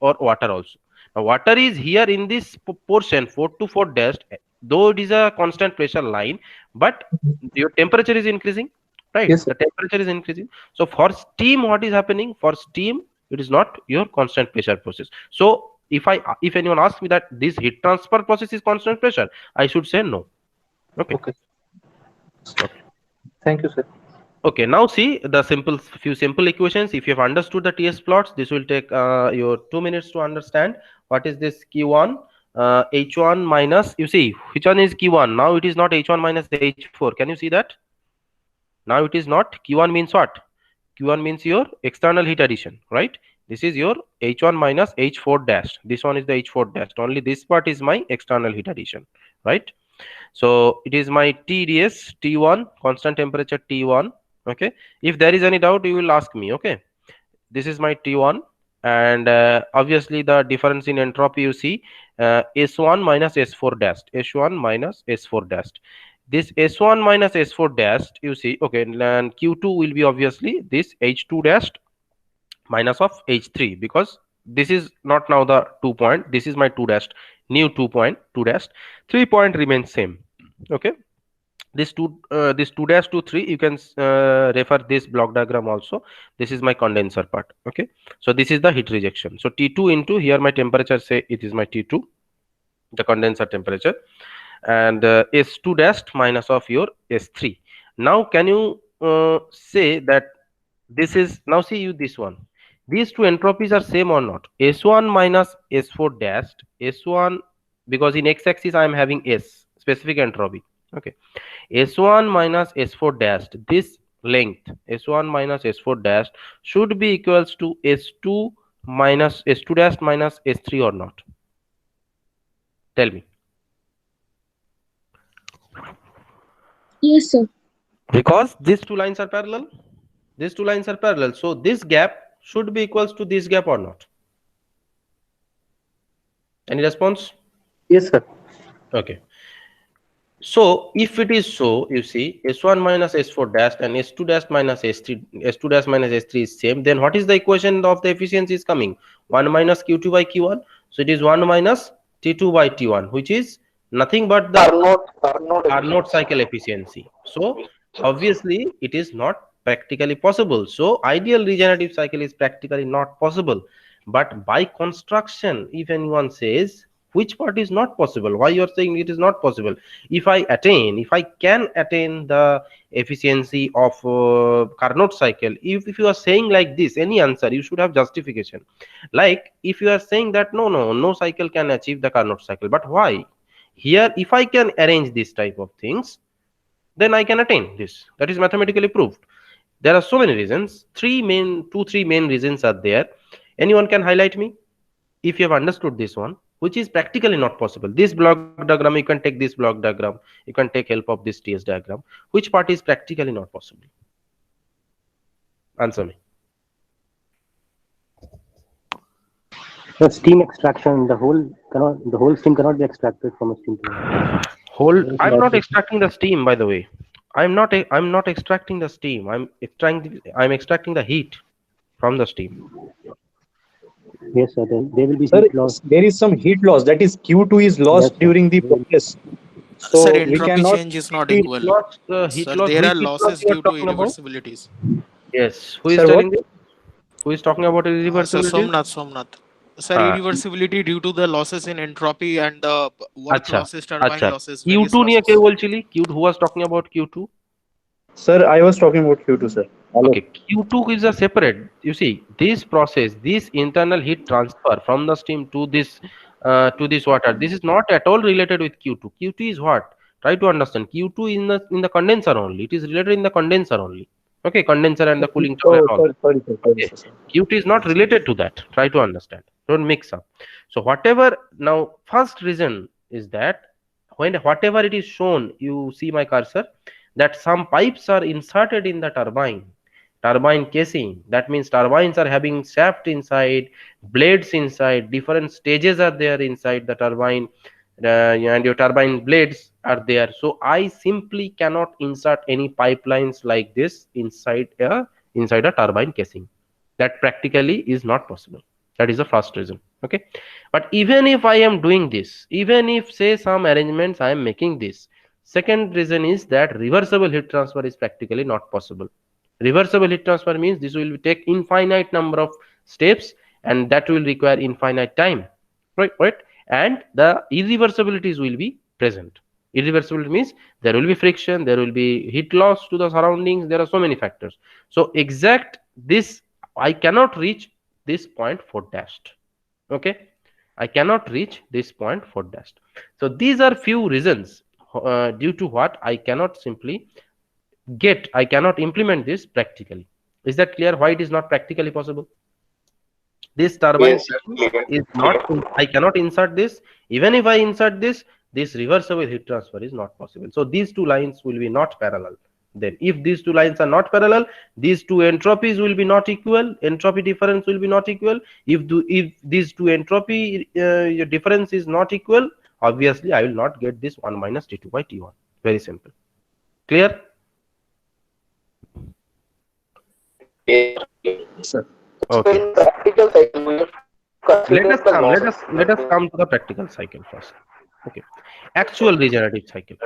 Speaker 1: water also. Now, water is here in this portion 4 to 4 dash, though it is a constant pressure line, but your temperature is increasing, right?
Speaker 5: Yes, sir.
Speaker 1: The temperature is increasing. So for steam, what is happening? For steam, it is not your constant pressure process. So if anyone asks me that this heat transfer process is constant pressure, I should say no. Okay.
Speaker 5: Okay. Thank you, sir.
Speaker 1: Okay, now see the few simple equations. If you have understood the TS plots, this will take your 2 minutes to understand. What is this Q1? H1 minus, you see which one is Q1. Now it is not H1 minus H4. Can you see that? Now it is not. Q1 means what? Q1 means your external heat addition, right? This is your H1 minus H4 dash. This one is the H4 dash. Only this part is my external heat addition, right? So it is my TDS T1, constant temperature T1. Okay. If there is any doubt, you will ask me. Okay. This is my T1, and obviously the difference in entropy you see S1 minus S4 dash. S1 minus S4 dash. This S1 minus S4 dash you see, okay, and Q2 will be obviously this H2 dash minus of H3, because this is not now the 2 point, this is my 2 dash, new 2 point, 2 dash, 3 point remains same. Okay, this 2 dash to 3, you can refer this block diagram also. This is my condenser part. Okay, so this is the heat rejection. So T2 into here my temperature, say it is my T2, the condenser temperature, and S2 dash minus of your S3. Now can you say that this is, now see you this one, these two entropies are same or not? S1 minus S4 dash, S1, because in x-axis I am having S, specific entropy. Okay, S1 minus S4 dash, this length S1 minus S4 dash should be equals to S2 minus S2 dash minus S3 or not? Tell me.
Speaker 3: Yes, sir.
Speaker 1: Because these two lines are parallel. These two lines are parallel. So this gap should be equals to this gap or not? Any response?
Speaker 7: Yes, sir.
Speaker 1: Okay. So if it is so, you see S1 minus S4 dash and S2 dash minus S3, S2 dash minus S3 is same, then what is the equation of the efficiency is coming? 1 minus Q2 by Q1. So it is 1 minus T2 by T1, which is nothing but the Carnot cycle efficiency. So obviously it is not practically possible. So ideal regenerative cycle is practically not possible. But by construction, if anyone says which part is not possible, why you are saying it is not possible? If I can attain the efficiency of Carnot cycle, if you are saying like this, any answer you should have justification. Like if you are saying that no cycle can achieve the Carnot cycle, but why? Here if I can arrange this type of things, then I can attain this. That is mathematically proved. There are so many reasons. Three main reasons are there. Anyone can highlight me if you have understood this one, which is practically not possible. This block diagram, you can take this block diagram, you can take help of this TS diagram. Which part is practically not possible? Answer me.
Speaker 7: The steam extraction, the whole steam cannot be extracted from a steam turbine.
Speaker 1: I'm not extracting the steam, by the way. I'm not extracting the steam. I'm extracting the heat from the steam.
Speaker 7: Yes, sir. Then there will be
Speaker 2: Sir,
Speaker 7: heat loss.
Speaker 2: there is some heat loss, that is Q2 is lost
Speaker 7: Yes, sir.
Speaker 2: during the process. So
Speaker 8: Sir,
Speaker 2: we
Speaker 8: entropy
Speaker 2: cannot
Speaker 8: change is not
Speaker 1: Heat
Speaker 8: equal.
Speaker 1: loss,
Speaker 8: Sir,
Speaker 1: which
Speaker 8: there are
Speaker 1: heat loss
Speaker 8: losses
Speaker 1: you are
Speaker 8: due to
Speaker 1: talking about?
Speaker 8: irreversibilities.
Speaker 1: Yes. Who is
Speaker 2: Sir,
Speaker 1: telling
Speaker 2: what?
Speaker 1: this? Who is talking about
Speaker 8: Sir,
Speaker 1: irreversibility?
Speaker 8: Somnath. Sir,
Speaker 1: Ah.
Speaker 8: irreversibility due to the losses in entropy and the work
Speaker 1: Acha,
Speaker 8: losses, turbine
Speaker 1: acha.
Speaker 8: losses, various
Speaker 1: Q2 niye
Speaker 8: losses.
Speaker 1: ke bolchili? Who was talking about Q2?
Speaker 2: Sir, I was talking about Q2, sir. Hello.
Speaker 1: Okay, Q2 is a separate. You see, this process, this internal heat transfer from the steam to this water, this is not at all related with Q2. Q2 is what? Try to understand. Q2 in the condenser only. It is related in the condenser only. Okay, condenser and the cooling tower and all.
Speaker 2: Sorry, sir.
Speaker 1: Okay. Q2 is not related to that. Try to understand. Don't mix up. So whatever, now first reason is that whatever it is shown, you see my cursor, that some pipes are inserted in the turbine casing. That means turbines are having shaft inside, blades inside, different stages are there inside the turbine, and your turbine blades are there. So I simply cannot insert any pipelines like this inside a turbine casing. That practically is not possible. That is the first reason. Okay, but even if I am doing this, even if say some arrangements I am making this, second reason is that reversible heat transfer is practically not possible. Reversible heat transfer means this will take infinite number of steps, and that will require infinite time, right? And the irreversibilities will be present. Irreversibility means there will be friction, there will be heat loss to the surroundings, there are so many factors. So exact this I cannot reach this point 4 dashed. Okay, I cannot reach this point 4 dash. So these are few reasons due to what I cannot simply I cannot implement this practically. Is that clear why it is not practically possible? This turbine
Speaker 9: Yes, sir. Clear.
Speaker 1: is not, I cannot insert this. Even if I insert this reversible heat transfer is not possible. So these two lines will be not parallel. Then if these two lines are not parallel, these two entropies will be not equal, entropy difference will be not equal. If these two entropy difference is not equal, obviously I will not get this 1 minus T2 by T1. Very simple. Clear?
Speaker 6: Yes,
Speaker 2: Sir.
Speaker 6: so
Speaker 1: Okay.
Speaker 6: in practical cycle, we have
Speaker 1: Let us
Speaker 6: the
Speaker 1: come.
Speaker 6: losses.
Speaker 1: Let us come to the practical cycle first. Okay. Actual regenerative cycle.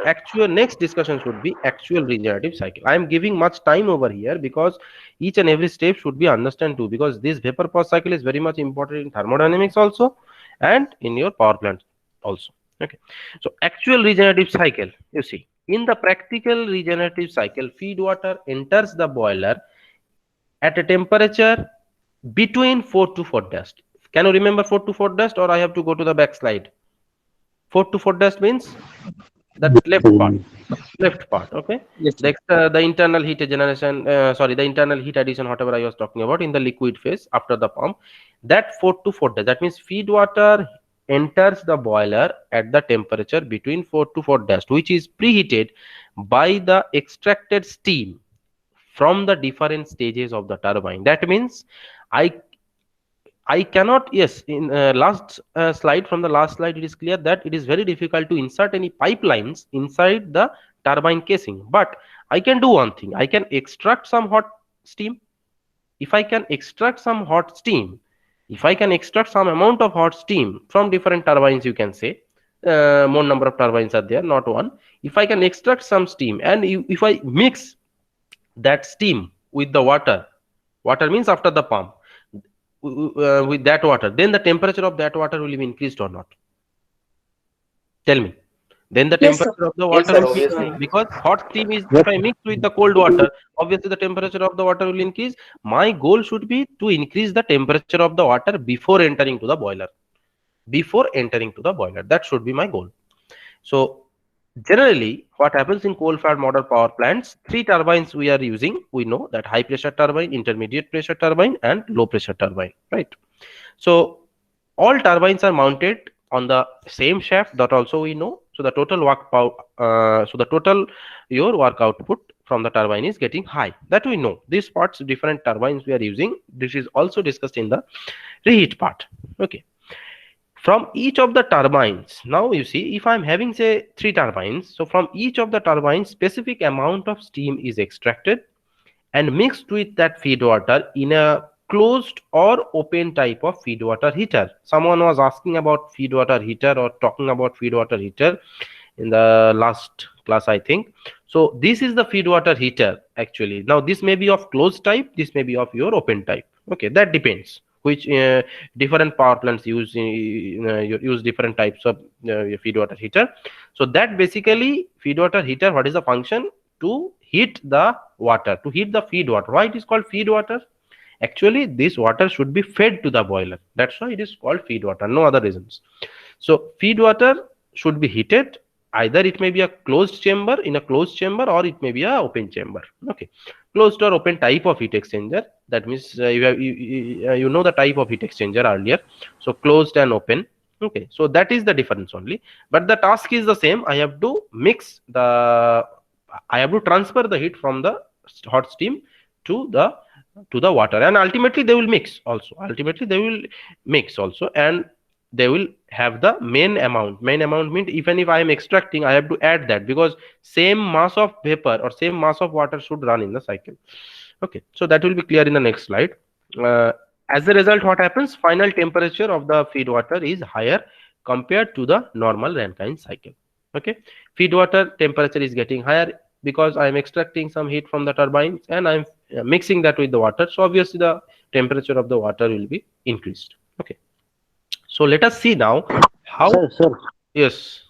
Speaker 1: Next discussion should be actual regenerative cycle. I am giving much time over here because each and every step should be understood too, because this vapor power cycle is very much important in thermodynamics also and in your power plant also. Okay. So actual regenerative cycle, you see, in the practical regenerative cycle, feed water enters the boiler at a temperature between 4 to 4 dash. Can you remember 4 to 4 dash, or I have to go to the back slide? 4 to 4 dash means that left part. Okay.
Speaker 2: Yes, sir.
Speaker 1: The internal heat generation, the internal heat addition, whatever I was talking about in the liquid phase after the pump, that 4 to 4 dash, that means feed water enters the boiler at the temperature between 4 to 4 dash, which is preheated by the extracted steam from the different stages of the turbine. That means I cannot, yes, in last slide, from the last slide, it is clear that it is very difficult to insert any pipelines inside the turbine casing. But I can do one thing. I can extract some hot steam. If I can extract some hot steam, if I can extract some amount of hot steam from different turbines, you can say, more number of turbines are there, not one. If I can extract some steam, and if I mix that steam with the water means after the pump, with that water, then the temperature of that water will be increased or not? Tell me. Then the
Speaker 3: Yes,
Speaker 1: temperature
Speaker 3: sir.
Speaker 1: of the
Speaker 6: Yes,
Speaker 1: water
Speaker 6: sir,
Speaker 1: will be
Speaker 6: obviously.
Speaker 1: increased, because hot steam is, if I mix with the cold water, obviously the temperature of the water will increase. My goal should be to increase the temperature of the water before entering to the boiler. That should be my goal. So generally, what happens in coal-fired model power plants, 3 turbines we are using. We know that high pressure turbine, intermediate pressure turbine, and low pressure turbine, right? So all turbines are mounted on the same shaft, that also we know. So the total your work output from the turbine is getting high, that we know. These parts, different turbines we are using, this is also discussed in the reheat part. Okay. From each of the turbines, now you see, if I'm having say 3 turbines, so from each of the turbines, specific amount of steam is extracted and mixed with that feed water in a closed or open type of feed water heater. Someone was asking about feed water heater, or talking about feed water heater in the last class, I think. So this is the feed water heater actually. Now this may be of closed type, this may be of your open type. Okay, that depends which different power plants use different types of feed water heater. So that basically feed water heater, what is the function? To heat the water, to heat the feed water. Why it is called feed water? Actually this water should be fed to the boiler, that's why it is called feed water, no other reasons. So feed water should be heated, either it may be a closed chamber, in a closed chamber, or it may be a open chamber. Okay, closed or open type of heat exchanger, that means you know the type of heat exchanger earlier. So closed and open. Okay, so that is the difference only, but the task is the same. I have to transfer the heat from the hot steam to the water, and ultimately they will mix also, and they will have the main amount means, even if I am extracting, I have to add that, because same mass of vapor or same mass of water should run in the cycle. Okay, so that will be clear in the next slide. As a result, what happens? Final temperature of the feed water is higher compared to the normal Rankine cycle. Okay, feed water temperature is getting higher because I am extracting some heat from the turbines and I am mixing that with the water. So obviously the temperature of the water will be increased. Okay, so let us see now how.
Speaker 7: Sir,
Speaker 1: Yes.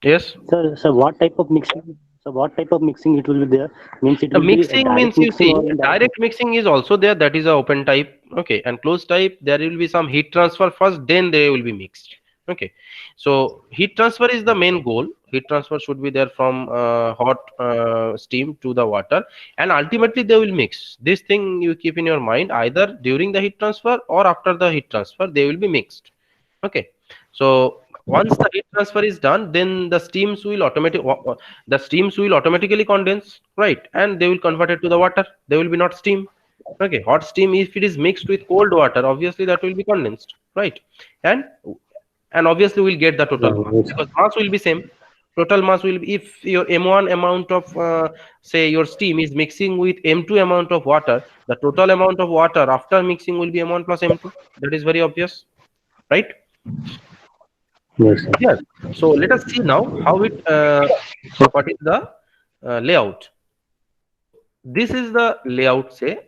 Speaker 7: sir, what type of mixing? So what type of mixing it will be there? Means it
Speaker 1: The
Speaker 7: will be a
Speaker 1: mixing means,
Speaker 7: direct
Speaker 1: you
Speaker 7: mixing
Speaker 1: see,
Speaker 7: or indirect
Speaker 1: direct mixing is also there. That is a open type. Okay, and closed type, there will be some heat transfer first, then they will be mixed. Okay, so heat transfer is the main goal. Heat transfer should be there from hot steam to the water, and ultimately they will mix. This thing you keep in your mind, either during the heat transfer or after the heat transfer, they will be mixed. Okay, so once the heat transfer is done, then the steams will automatically condense, right, and they will convert it to the water. They will be not steam. Okay, hot steam, if it is mixed with cold water, obviously that will be condensed, right, and obviously we'll get the total mass,
Speaker 7: Yes.
Speaker 1: because mass will be same. Total mass will be, if your m1 amount of say your steam is mixing with m2 amount of water, the total amount of water after mixing will be m1 plus m2. That is very obvious, right?
Speaker 7: Yes, sir.
Speaker 1: Yes. So let us see now how it what is the layout. This is the layout, say,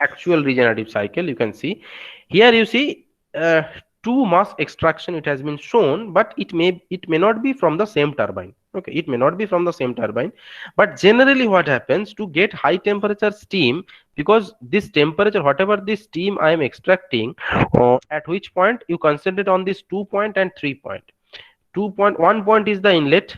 Speaker 1: actual regenerative cycle. You can see here, you see two mass extraction it has been shown, but it may not be from the same turbine. Okay, it may not be from the same turbine, but generally what happens to get high temperature steam, because this temperature, whatever this steam I am extracting, at which point you concentrate on this 2 point and 3 point. 2.1 point is the inlet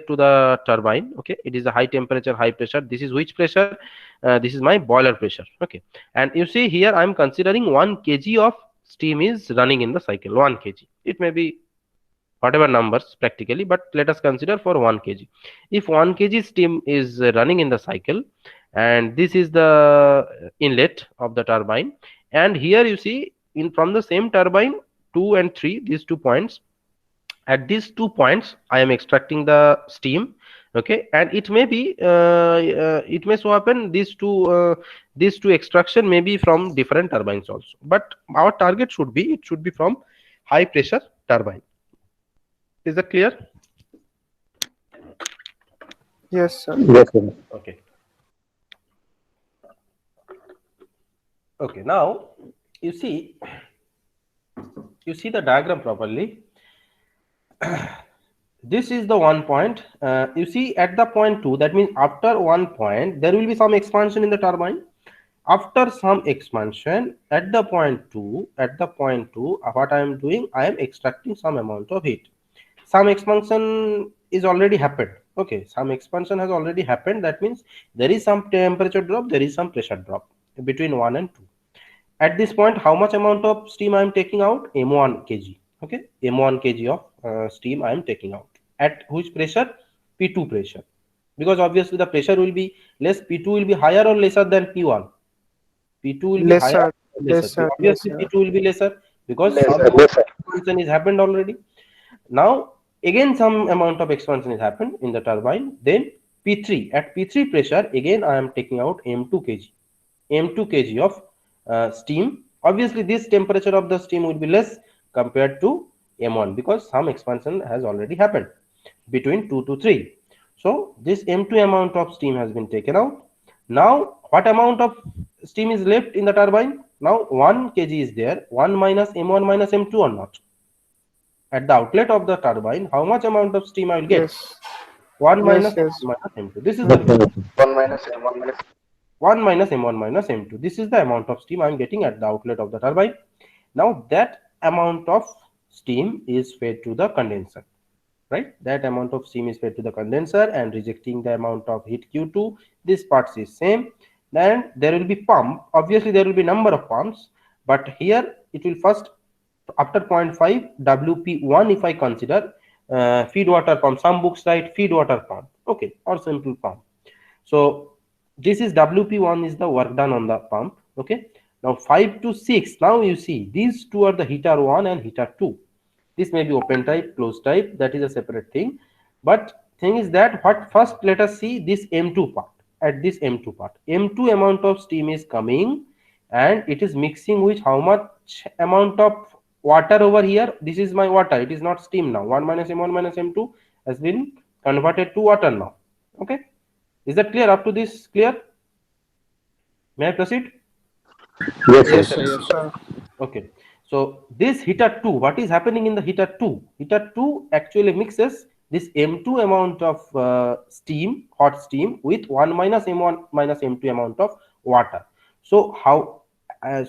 Speaker 1: to the turbine. Okay, it is a high temperature, high pressure. This is which pressure? This is my boiler pressure. Okay, and you see here I am considering 1 kg of steam is running in the cycle. 1 kg, it may be whatever numbers practically, but let us consider for 1 kg. If 1 kg steam is running in the cycle, and this is the inlet of the turbine, and here you see in from the same turbine 2 and 3, these 2 points, at these 2 points I am extracting the steam. Okay, and it may be it may so happen these two extraction may be from different turbines also, but our target should be, it should be from high pressure turbine. Is that clear?
Speaker 4: Yes, sir.
Speaker 7: Yes, sir.
Speaker 1: Okay. Okay, now you see the diagram properly. This is the 1 point. You see at the point 2, that means after 1 point there will be some expansion in the turbine. After some expansion at the point 2, what I am doing, I am extracting some amount of heat. Some expansion is already happened. Okay, some expansion has already happened. That means there is some temperature drop, there is some pressure drop between 1 and 2. At this point, how much amount of steam I am taking out? M1 kg. Okay, M1 kg of steam I am taking out. At which pressure? P2 pressure. Because obviously the pressure will be less. P2 will be higher or lesser than P1? P2 will be higher or lesser. Obviously P2 will be lesser, because some expansion is happened already. Now again some amount of expansion is happened in the turbine. Then P3, at P3 pressure again I am taking out M2 kg. M2 kg of steam. Obviously this temperature of the steam will be less compared to M1, because some expansion has already happened between 2 to 3. So this M2 amount of steam has been taken out. Now what amount of steam is left in the turbine? Now 1 kg is there. 1 minus M1 minus M2 or not? At the outlet of the turbine, how much amount of steam I will get?
Speaker 4: Yes.
Speaker 1: 1 minus
Speaker 4: Yes.
Speaker 1: M1 minus M2. This is the
Speaker 9: 1 minus M1 minus
Speaker 1: 1 minus M1 minus M2. This is the amount of steam I am getting at the outlet of the turbine. Now that amount of steam is fed to the condenser, right? That amount of steam is fed to the condenser and rejecting the amount of heat Q2. This part is same. Then there will be pump. Obviously there will be number of pumps, but here it will first, after 0.5 WP1, if I consider feed water pump, some books write feed water pump, okay, or simple pump. So this is WP1 is the work done on the pump. Okay, now 5 to 6, now you see these two are the heater 1 and heater 2. This may be open type, closed type, that is a separate thing. But thing is that, what first let us see this M2 part. At this M2 part, M2 amount of steam is coming and it is mixing with how much amount of water over here. This is my water, it is not steam now. 1 minus M1 minus M2 has been converted to water now. Okay, is that clear? Up to this clear? May I proceed?
Speaker 7: Yes, sir.
Speaker 4: Yes, sir.
Speaker 1: Okay, so this heater 2, what is happening in the heater 2? Heater 2 actually mixes this M2 amount of steam, hot steam, with 1 minus M1 minus M2 amount of water. So how?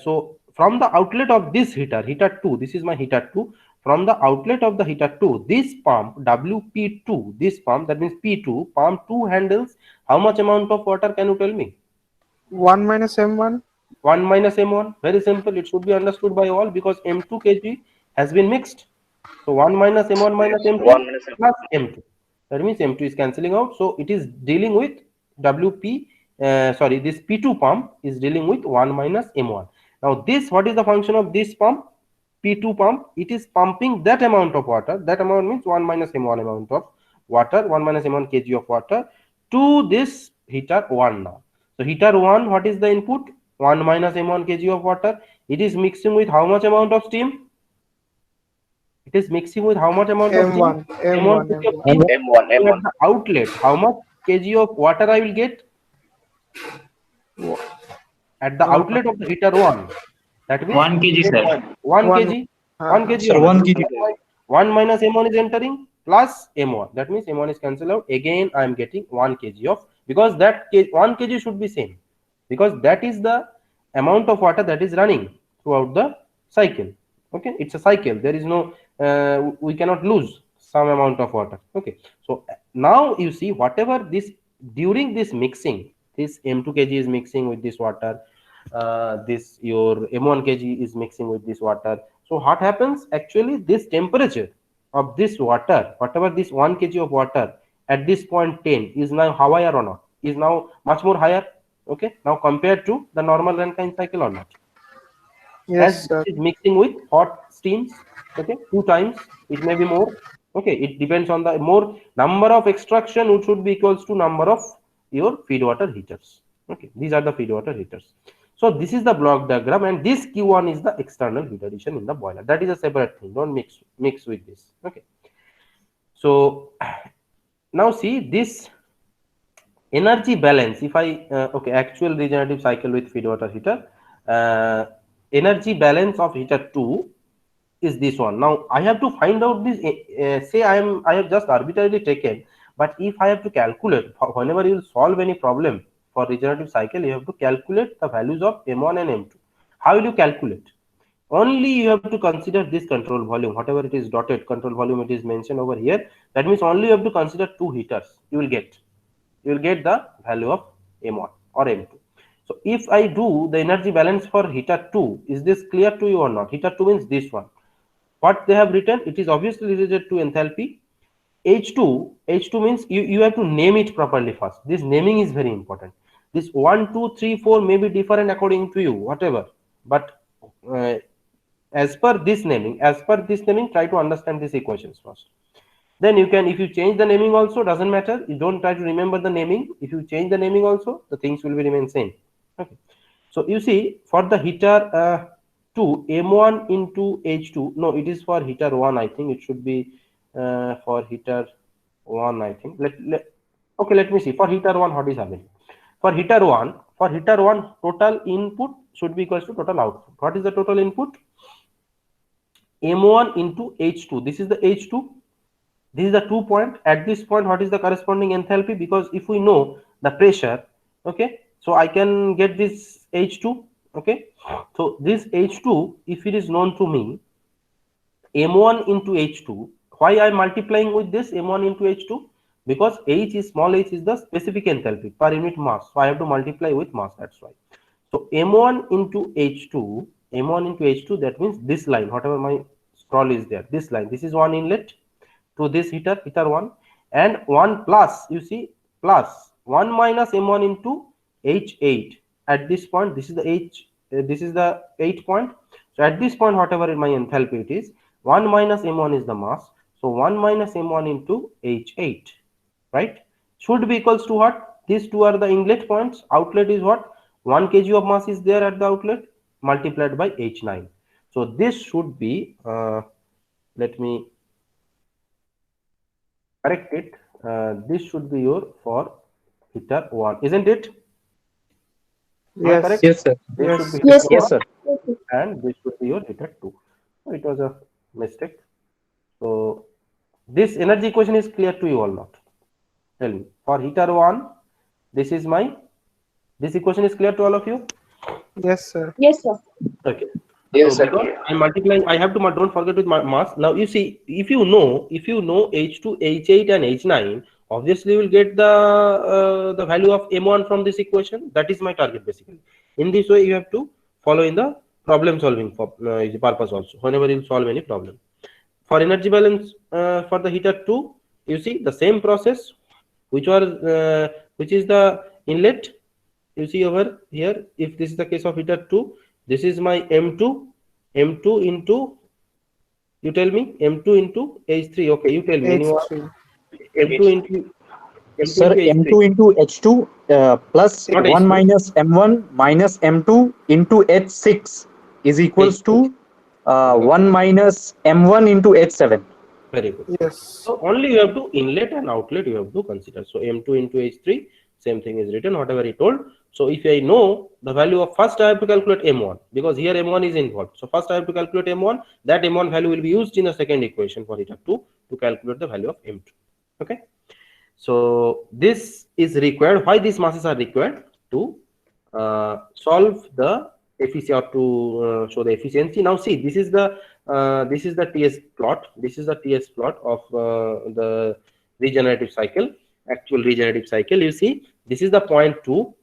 Speaker 1: So from the outlet of this heater, heater 2, this is my heater 2. From the outlet of the heater 2, this pump WP2, this pump, that means P2, pump 2 handles how much amount of water? Can you tell me?
Speaker 4: 1 minus M1.
Speaker 1: 1 minus M1. Very simple. It should be understood by all because M2 kg has been mixed. So 1 minus M1 minus M2
Speaker 9: 1 minus
Speaker 1: plus M2. That means M2 is cancelling out. So it is dealing with WP, this P2 pump is dealing with 1 minus M1. Now this, what is the function of this pump? P2 pump, it is pumping that amount of water. That amount means 1 minus M1 amount of water, 1 minus M1 kg of water to this heater 1 now. So heater 1, what is the input? 1 minus M1 kg of water. It is mixing with how much amount of steam? It is mixing with how much amount of steam?
Speaker 4: M1. M1.
Speaker 1: kg of
Speaker 4: M1.
Speaker 1: steam.
Speaker 9: M1,
Speaker 1: So
Speaker 9: M1.
Speaker 1: at the outlet, how much kg of water I will get? At the outlet of the heater 1. That means
Speaker 2: 1 kg, sir.
Speaker 1: 1
Speaker 4: One-
Speaker 1: kg. 1 kg.
Speaker 2: Sir,
Speaker 1: of
Speaker 2: 1
Speaker 1: water.
Speaker 2: kg.
Speaker 1: 1 minus M1 is entering plus M1. That means M1 is cancelled out. Again, I am getting 1 kg of, because that 1 kg should be same, because that is the amount of water that is running throughout the cycle. Okay, it's a cycle. There is no, we cannot lose some amount of water. Okay, so now you see whatever this, during this mixing, this M2 kg is mixing with this water, this your M1 kg is mixing with this water. So what happens actually, this temperature of this water, whatever this 1 kg of water at this point 10 is now higher or not? Is now much more higher. Okay, now compared to the normal Rankine cycle or not?
Speaker 4: Yes,
Speaker 1: As
Speaker 4: sir.
Speaker 1: it is mixing with hot steams, okay, 2 times, it may be more. Okay, it depends on the more number of extraction, which should be equals to number of your feed water heaters. Okay, these are the feed water heaters. So this is the block diagram, and this Q1 is the external heat addition in the boiler. That is a separate thing. Don't mix with this. Okay. So now see this energy balance. If I okay, actual regenerative cycle with feed water heater, energy balance of heater 2 is this one. Now I have to find out this. Say I have just arbitrarily taken, but if I have to calculate, whenever you will solve any problem for regenerative cycle, you have to calculate the values of M1 and M2. How will you calculate? Only you have to consider this control volume, whatever it is dotted control volume, it is mentioned over here. That means only you have to consider 2 heaters. You will get the value of M1 or M2. So if I do the energy balance for heater 2, is this clear to you or not? Heater 2 means this one. What they have written, it is obviously related to enthalpy. H2 means you have to name it properly first. This naming is very important. This 1, 2, 3, 4 may be different according to you, whatever. But as per this naming, try to understand these equations first. Then you can, if you change the naming also, doesn't matter. You don't try to remember the naming. If you change the naming also, the things will be remain same. Okay. So you see, for the heater 2, M1 into H2, no, it is for heater 1, I think it should be for heater 1, I think. Okay, let me see. For heater 1, what is happening? For heater 1, total input should be equals to total output. What is the total input? M1 into H2. This is the H2. This is the 2 point. At this point, what is the corresponding enthalpy? Because if we know the pressure, okay, so I can get this H2. Okay, so this H2, if it is known to me, M1 into H2. Why I am multiplying with this M1 into H2? Because H is small h is the specific enthalpy per unit mass. So I have to multiply with mass. That's why. So M1 into H2, that means this line, whatever my scroll is there, this line, this is one inlet to this heater 1, and 1 plus, you see, plus 1 minus M1 into H8. At this point, this is the H, this is the 8 point. So at this point, whatever my enthalpy it is, 1 minus M1 is the mass. So 1 minus M1 into H8, right? Should be equals to what? These two are the inlet points. Outlet is what? 1 kg of mass is there at the outlet, multiplied by H9. So this should be, let me correct it. This should be your for heater 1, isn't it? Am I
Speaker 4: Yes.
Speaker 1: correct?
Speaker 5: Yes, sir.
Speaker 1: This
Speaker 4: Yes.
Speaker 1: should be
Speaker 3: Yes,
Speaker 1: heater
Speaker 2: Yes,
Speaker 1: 1,
Speaker 2: sir.
Speaker 1: and this should be your heater 2. It was a mistake. So This energy equation is clear to you or not? Tell me. For heater 1, this is my, this equation is clear to all of you?
Speaker 4: Yes, sir.
Speaker 3: Yes, sir.
Speaker 1: Okay.
Speaker 9: Yes,
Speaker 1: So
Speaker 9: sir.
Speaker 1: because I'm multiplying, I have to don't forget with my mass. Now you see, if you know H2, H8 and H9, obviously you will get the value of M1 from this equation. That is my target basically. In this way, you have to follow in the problem solving for purpose also. Whenever you solve any problem. For energy balance for the heater 2, you see the same process, which is the inlet. You see over here, if this is the case of heater 2, this is my M2 into, you tell me, M2 into H3. Okay, you tell me. Anyone?
Speaker 4: H3.
Speaker 1: M2 into
Speaker 2: Sir,
Speaker 1: H3.
Speaker 2: M2 into H2 plus
Speaker 1: Not
Speaker 2: 1
Speaker 1: H2.
Speaker 2: minus M1 minus M2 into H6 is equals to 1 minus M1 into H7.
Speaker 1: Very good.
Speaker 4: Yes.
Speaker 1: So only you have to inlet and outlet you have to consider. So M2 into H3, same thing is written, whatever he told. So if I know the value of, first I have to calculate M1 because here M1 is involved. So first I have to calculate M1. That M1 value will be used in the second equation for heater 2 to calculate the value of M2. Okay. So this is required. Why these masses are required? To solve the efficiency or to show the efficiency. Now see, this is the TS plot. This is the TS plot of the regenerative cycle, actual regenerative cycle. You see, this is the point 2.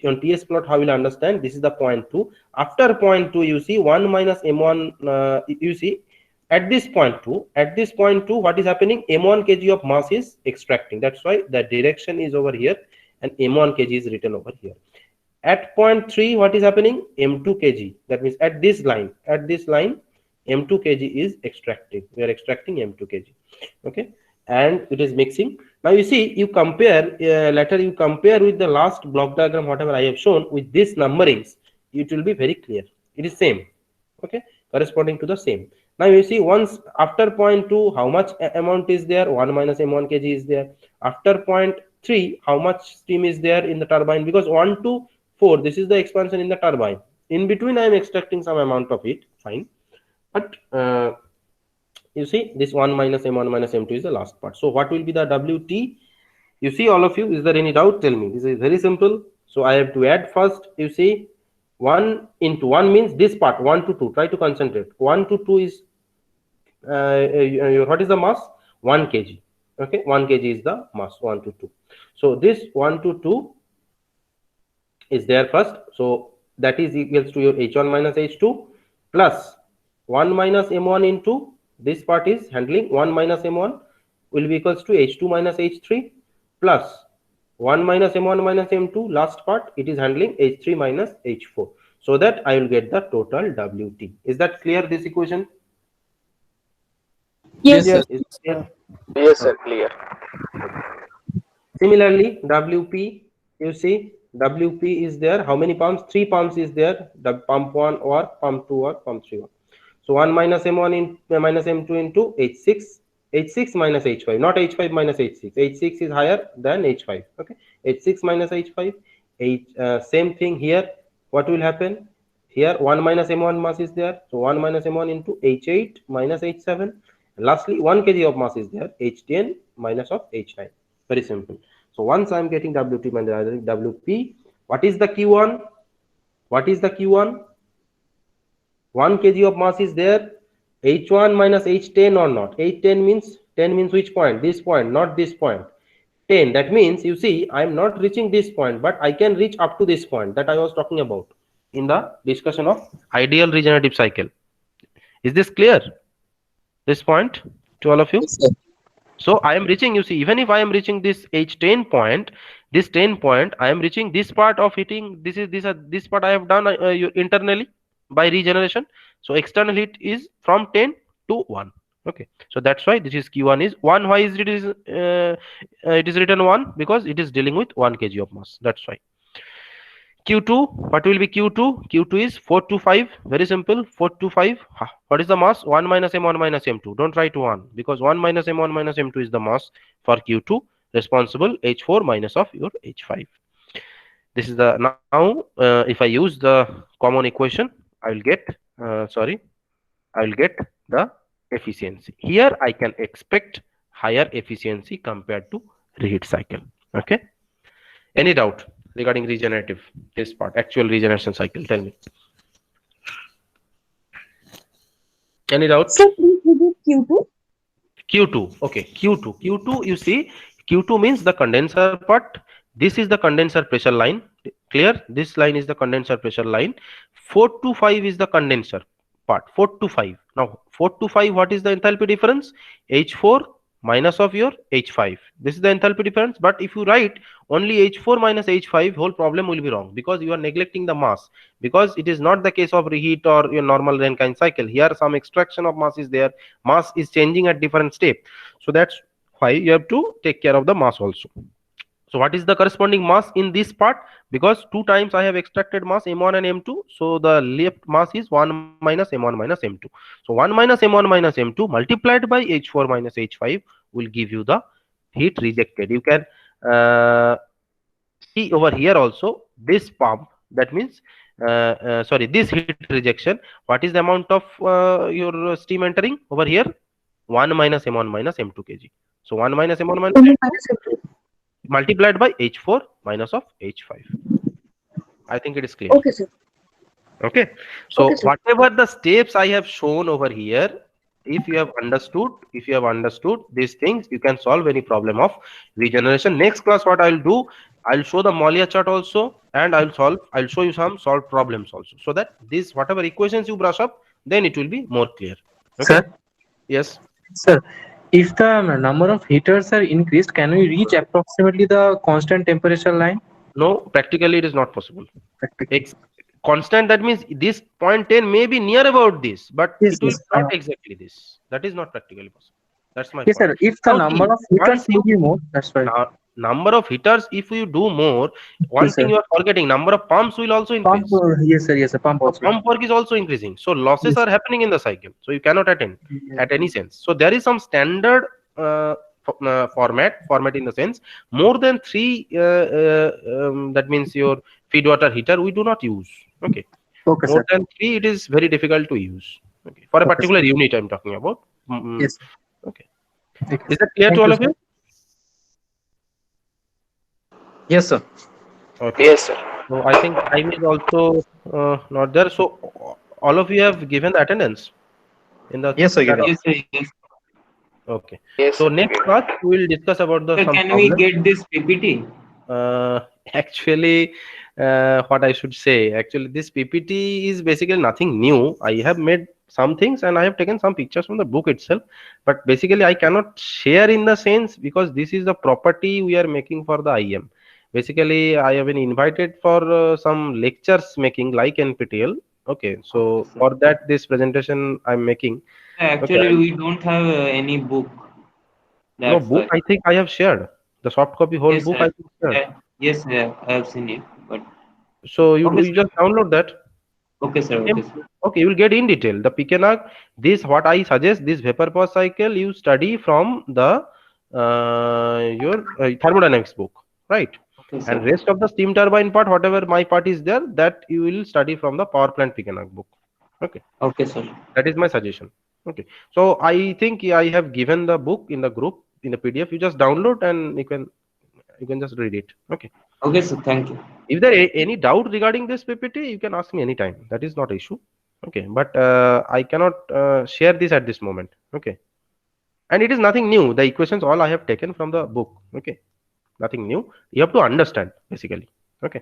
Speaker 1: On TS plot, how will understand? This is the point 2. After point 2, you see 1 minus M1. You see, at this point 2, what is happening? M1 kg of mass is extracting. That's why the direction is over here, and M1 kg is written over here. At point 3, what is happening? M2 kg. That means at this line, M2 kg is extracting. We are extracting M2 kg. Okay, and it is mixing. Now you see, you compare later. You compare with the last block diagram, whatever I have shown with these numberings. It will be very clear. It is same. Okay, corresponding to the same. Now you see, once after point 2, how much amount is there? 1 minus M1 kg is there. After point 3, how much steam is there in the turbine? Because 1 to 4, this is the expansion in the turbine. In between, I am extracting some amount of it. Fine, but you see, this 1 minus M1 minus M2 is the last part. So what will be the WT? You see, all of you, is there any doubt? Tell me. This is very simple. So I have to add first. You see, 1 into 1 means this part, 1 to 2. Try to concentrate. 1 to 2 is what is the mass? 1 kg. Okay, 1 kg is the mass, 1 to 2. So this 1 to 2 is there first. So that is equals to your H1 minus H2 plus 1 minus M1 into this part is handling 1 minus M1 will be equals to H2 minus H3 plus 1 minus M1 minus M2, last part it is handling H3 minus H4. So that I will get the total WT. Is that clear, this equation?
Speaker 3: Yes,
Speaker 4: Yes.
Speaker 1: Is it clear?
Speaker 9: Yes, sir. Clear.
Speaker 1: Similarly, WP, you see, WP is there. How many pumps? 3 pumps is there. The pump 1 or pump 2 or pump 3. So 1 minus M1 in minus M2 into H6. H6 minus H5, not H5 minus H6. H6 is higher than H5. Okay, H6 minus H5. Same thing here. What will happen? Here 1 minus M1 mass is there. So 1 minus M1 into H8 minus H7. Lastly, 1 kg of mass is there. H10 minus of H9. Very simple. So once I am getting WT minus WP, what is the Q1? What is the Q1? 1 kg of mass is there. H1 minus H10 or not? H10 means, 10 means which point? This point, not this point. 10, that means, you see, I am not reaching this point, but I can reach up to this point that I was talking about in the discussion of ideal regenerative cycle. Is this clear? This point to all of you?
Speaker 2: Yes, sir.
Speaker 1: So I am reaching, you see, even if I am reaching this H10 point, this 10 point, I am reaching this part of heating. This part I have done internally by regeneration. So external heat is from 10 to 1. Okay, so that's why this is Q1 is 1. Why is it is written 1? Because it is dealing with 1 kg of mass. That's why. Q2, what will be Q2? Q2 is 4 to 5. Very simple. 4 to 5. What is the mass? 1 minus M1 minus M2. Don't write 1 because 1 minus M1 minus M2 is the mass for Q2. Responsible H4 minus of your H5. This is the now. If I use the common equation, I will get. I will get the efficiency. Here I can expect higher efficiency compared to reheat cycle. Okay. Any doubt regarding regenerative, this part, actual regeneration cycle? Tell me. Any doubt?
Speaker 3: Sir, please repeat Q2.
Speaker 1: Q2. Okay. Q2. You see, Q2 means the condenser part. This is the condenser pressure line. Clear? This line is the condenser pressure line. 4 to 5 is the condenser part. 4 to 5. Now, 4 to 5, what is the enthalpy difference? H4 minus of your H5. This is the enthalpy difference. But if you write only H4 minus H5, whole problem will be wrong, because you are neglecting the mass. Because it is not the case of reheat or your normal Rankine cycle. Here some extraction of mass is there. Mass is changing at different step. So that's why you have to take care of the mass also. So what is the corresponding mass in this part? Because 2 times I have extracted mass M1 and M2. So the left mass is 1 minus M1 minus M2. So 1 minus M1 minus M2 multiplied by H4 minus H5 will give you the heat rejected. You can see over here also this pump, that means this heat rejection. What is the amount of your steam entering over here? 1 minus M1 minus M2 kg. So 1 minus M1 minus M2 multiplied by H4 minus of H5. I think it is clear.
Speaker 3: Okay, sir.
Speaker 1: Okay. So
Speaker 3: Okay, sir.
Speaker 1: whatever the steps I have shown over here, if you have understood these things, you can solve any problem of regeneration. Next class, what I'll do, I'll show the Mollier chart also, and I'll show you some solved problems also, so that this whatever equations you brush up, then it will be more clear. Okay?
Speaker 5: Sir?
Speaker 1: Yes.
Speaker 5: Sir, if the number of heaters are increased, can we reach approximately the constant temperature line?
Speaker 1: No, practically it is not possible. Constant, that means this 0.10 may be near about this, but it will not exactly this. That is not practically possible. That's my
Speaker 5: Yes,
Speaker 1: point.
Speaker 5: sir. If the number of heaters will be more, that's right.
Speaker 1: Number of heaters, if you do more, one thing you are forgetting, number of pumps will also increase.
Speaker 5: Pump, yes, sir. Yes, sir. Pump also.
Speaker 1: Pump work is also increasing. So losses are happening in the cycle. So you cannot attend at any sense. So there is some standard format in the sense, more than 3, that means your feed water heater, we do not use. Okay.
Speaker 5: Okay,
Speaker 1: more
Speaker 5: sir.
Speaker 1: than 3, it is very difficult to use. Okay. For a particular unit I'm talking about.
Speaker 5: Yes.
Speaker 1: Okay. Is that clear to all of you?
Speaker 2: Yes, sir.
Speaker 1: Okay.
Speaker 6: Yes, sir.
Speaker 1: So I think time is also not there. So all of you have given the attendance in the
Speaker 2: Yes, sir.
Speaker 10: Yes, sir. Yes.
Speaker 1: Okay.
Speaker 6: Yes,
Speaker 1: So
Speaker 6: sir.
Speaker 1: next class we will discuss about the
Speaker 10: Sir,
Speaker 1: some
Speaker 10: can we
Speaker 1: problems.
Speaker 10: get this PPT?
Speaker 1: Actually, what I should say, actually this PPT is basically nothing new. I have made some things and I have taken some pictures from the book itself, but basically I cannot share in the sense, because this is the property we are making for the IM. Basically I have been invited for some lectures making like NPTEL. Okay, so for that this presentation I'm making.
Speaker 10: Actually, we don't have any book.
Speaker 1: No
Speaker 10: That's
Speaker 1: book,
Speaker 10: why.
Speaker 1: I think I have shared the soft copy whole
Speaker 10: Yes,
Speaker 1: book.
Speaker 10: sir.
Speaker 1: I think shared.
Speaker 10: Yes, sir. I have seen it. But
Speaker 1: So you
Speaker 10: Okay,
Speaker 1: you just download that.
Speaker 10: okay, sir. Okay, sir.
Speaker 1: Okay, you will get in detail the Pekenak. This what I suggest, this vapor power cycle you study from the your thermodynamics book, right?
Speaker 10: Okay, sir.
Speaker 1: And rest of the steam turbine part, whatever my part is there, that you will study from the power plant Pekenak book. Okay.
Speaker 10: Okay, sir.
Speaker 1: That is my suggestion. Okay. So I think I have given the book in the group in the PDF. You just download and you can just read it. Okay.
Speaker 10: Okay, sir. Thank you.
Speaker 1: If there any doubt regarding this PPT, you can ask me anytime. That is not an issue. Okay, but I cannot share this at this moment. Okay, and it is nothing new. The equations all I have taken from the book. Okay, nothing new. You have to understand basically. Okay,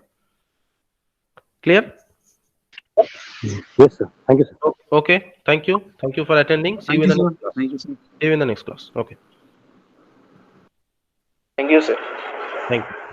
Speaker 1: clear?
Speaker 7: Yes, sir. Thank you, sir.
Speaker 1: Okay, thank you. Thank you for attending. See you in the next class.
Speaker 4: Thank you, sir.
Speaker 1: See you in the next class. Okay,
Speaker 6: Thank you, sir.
Speaker 1: thank you.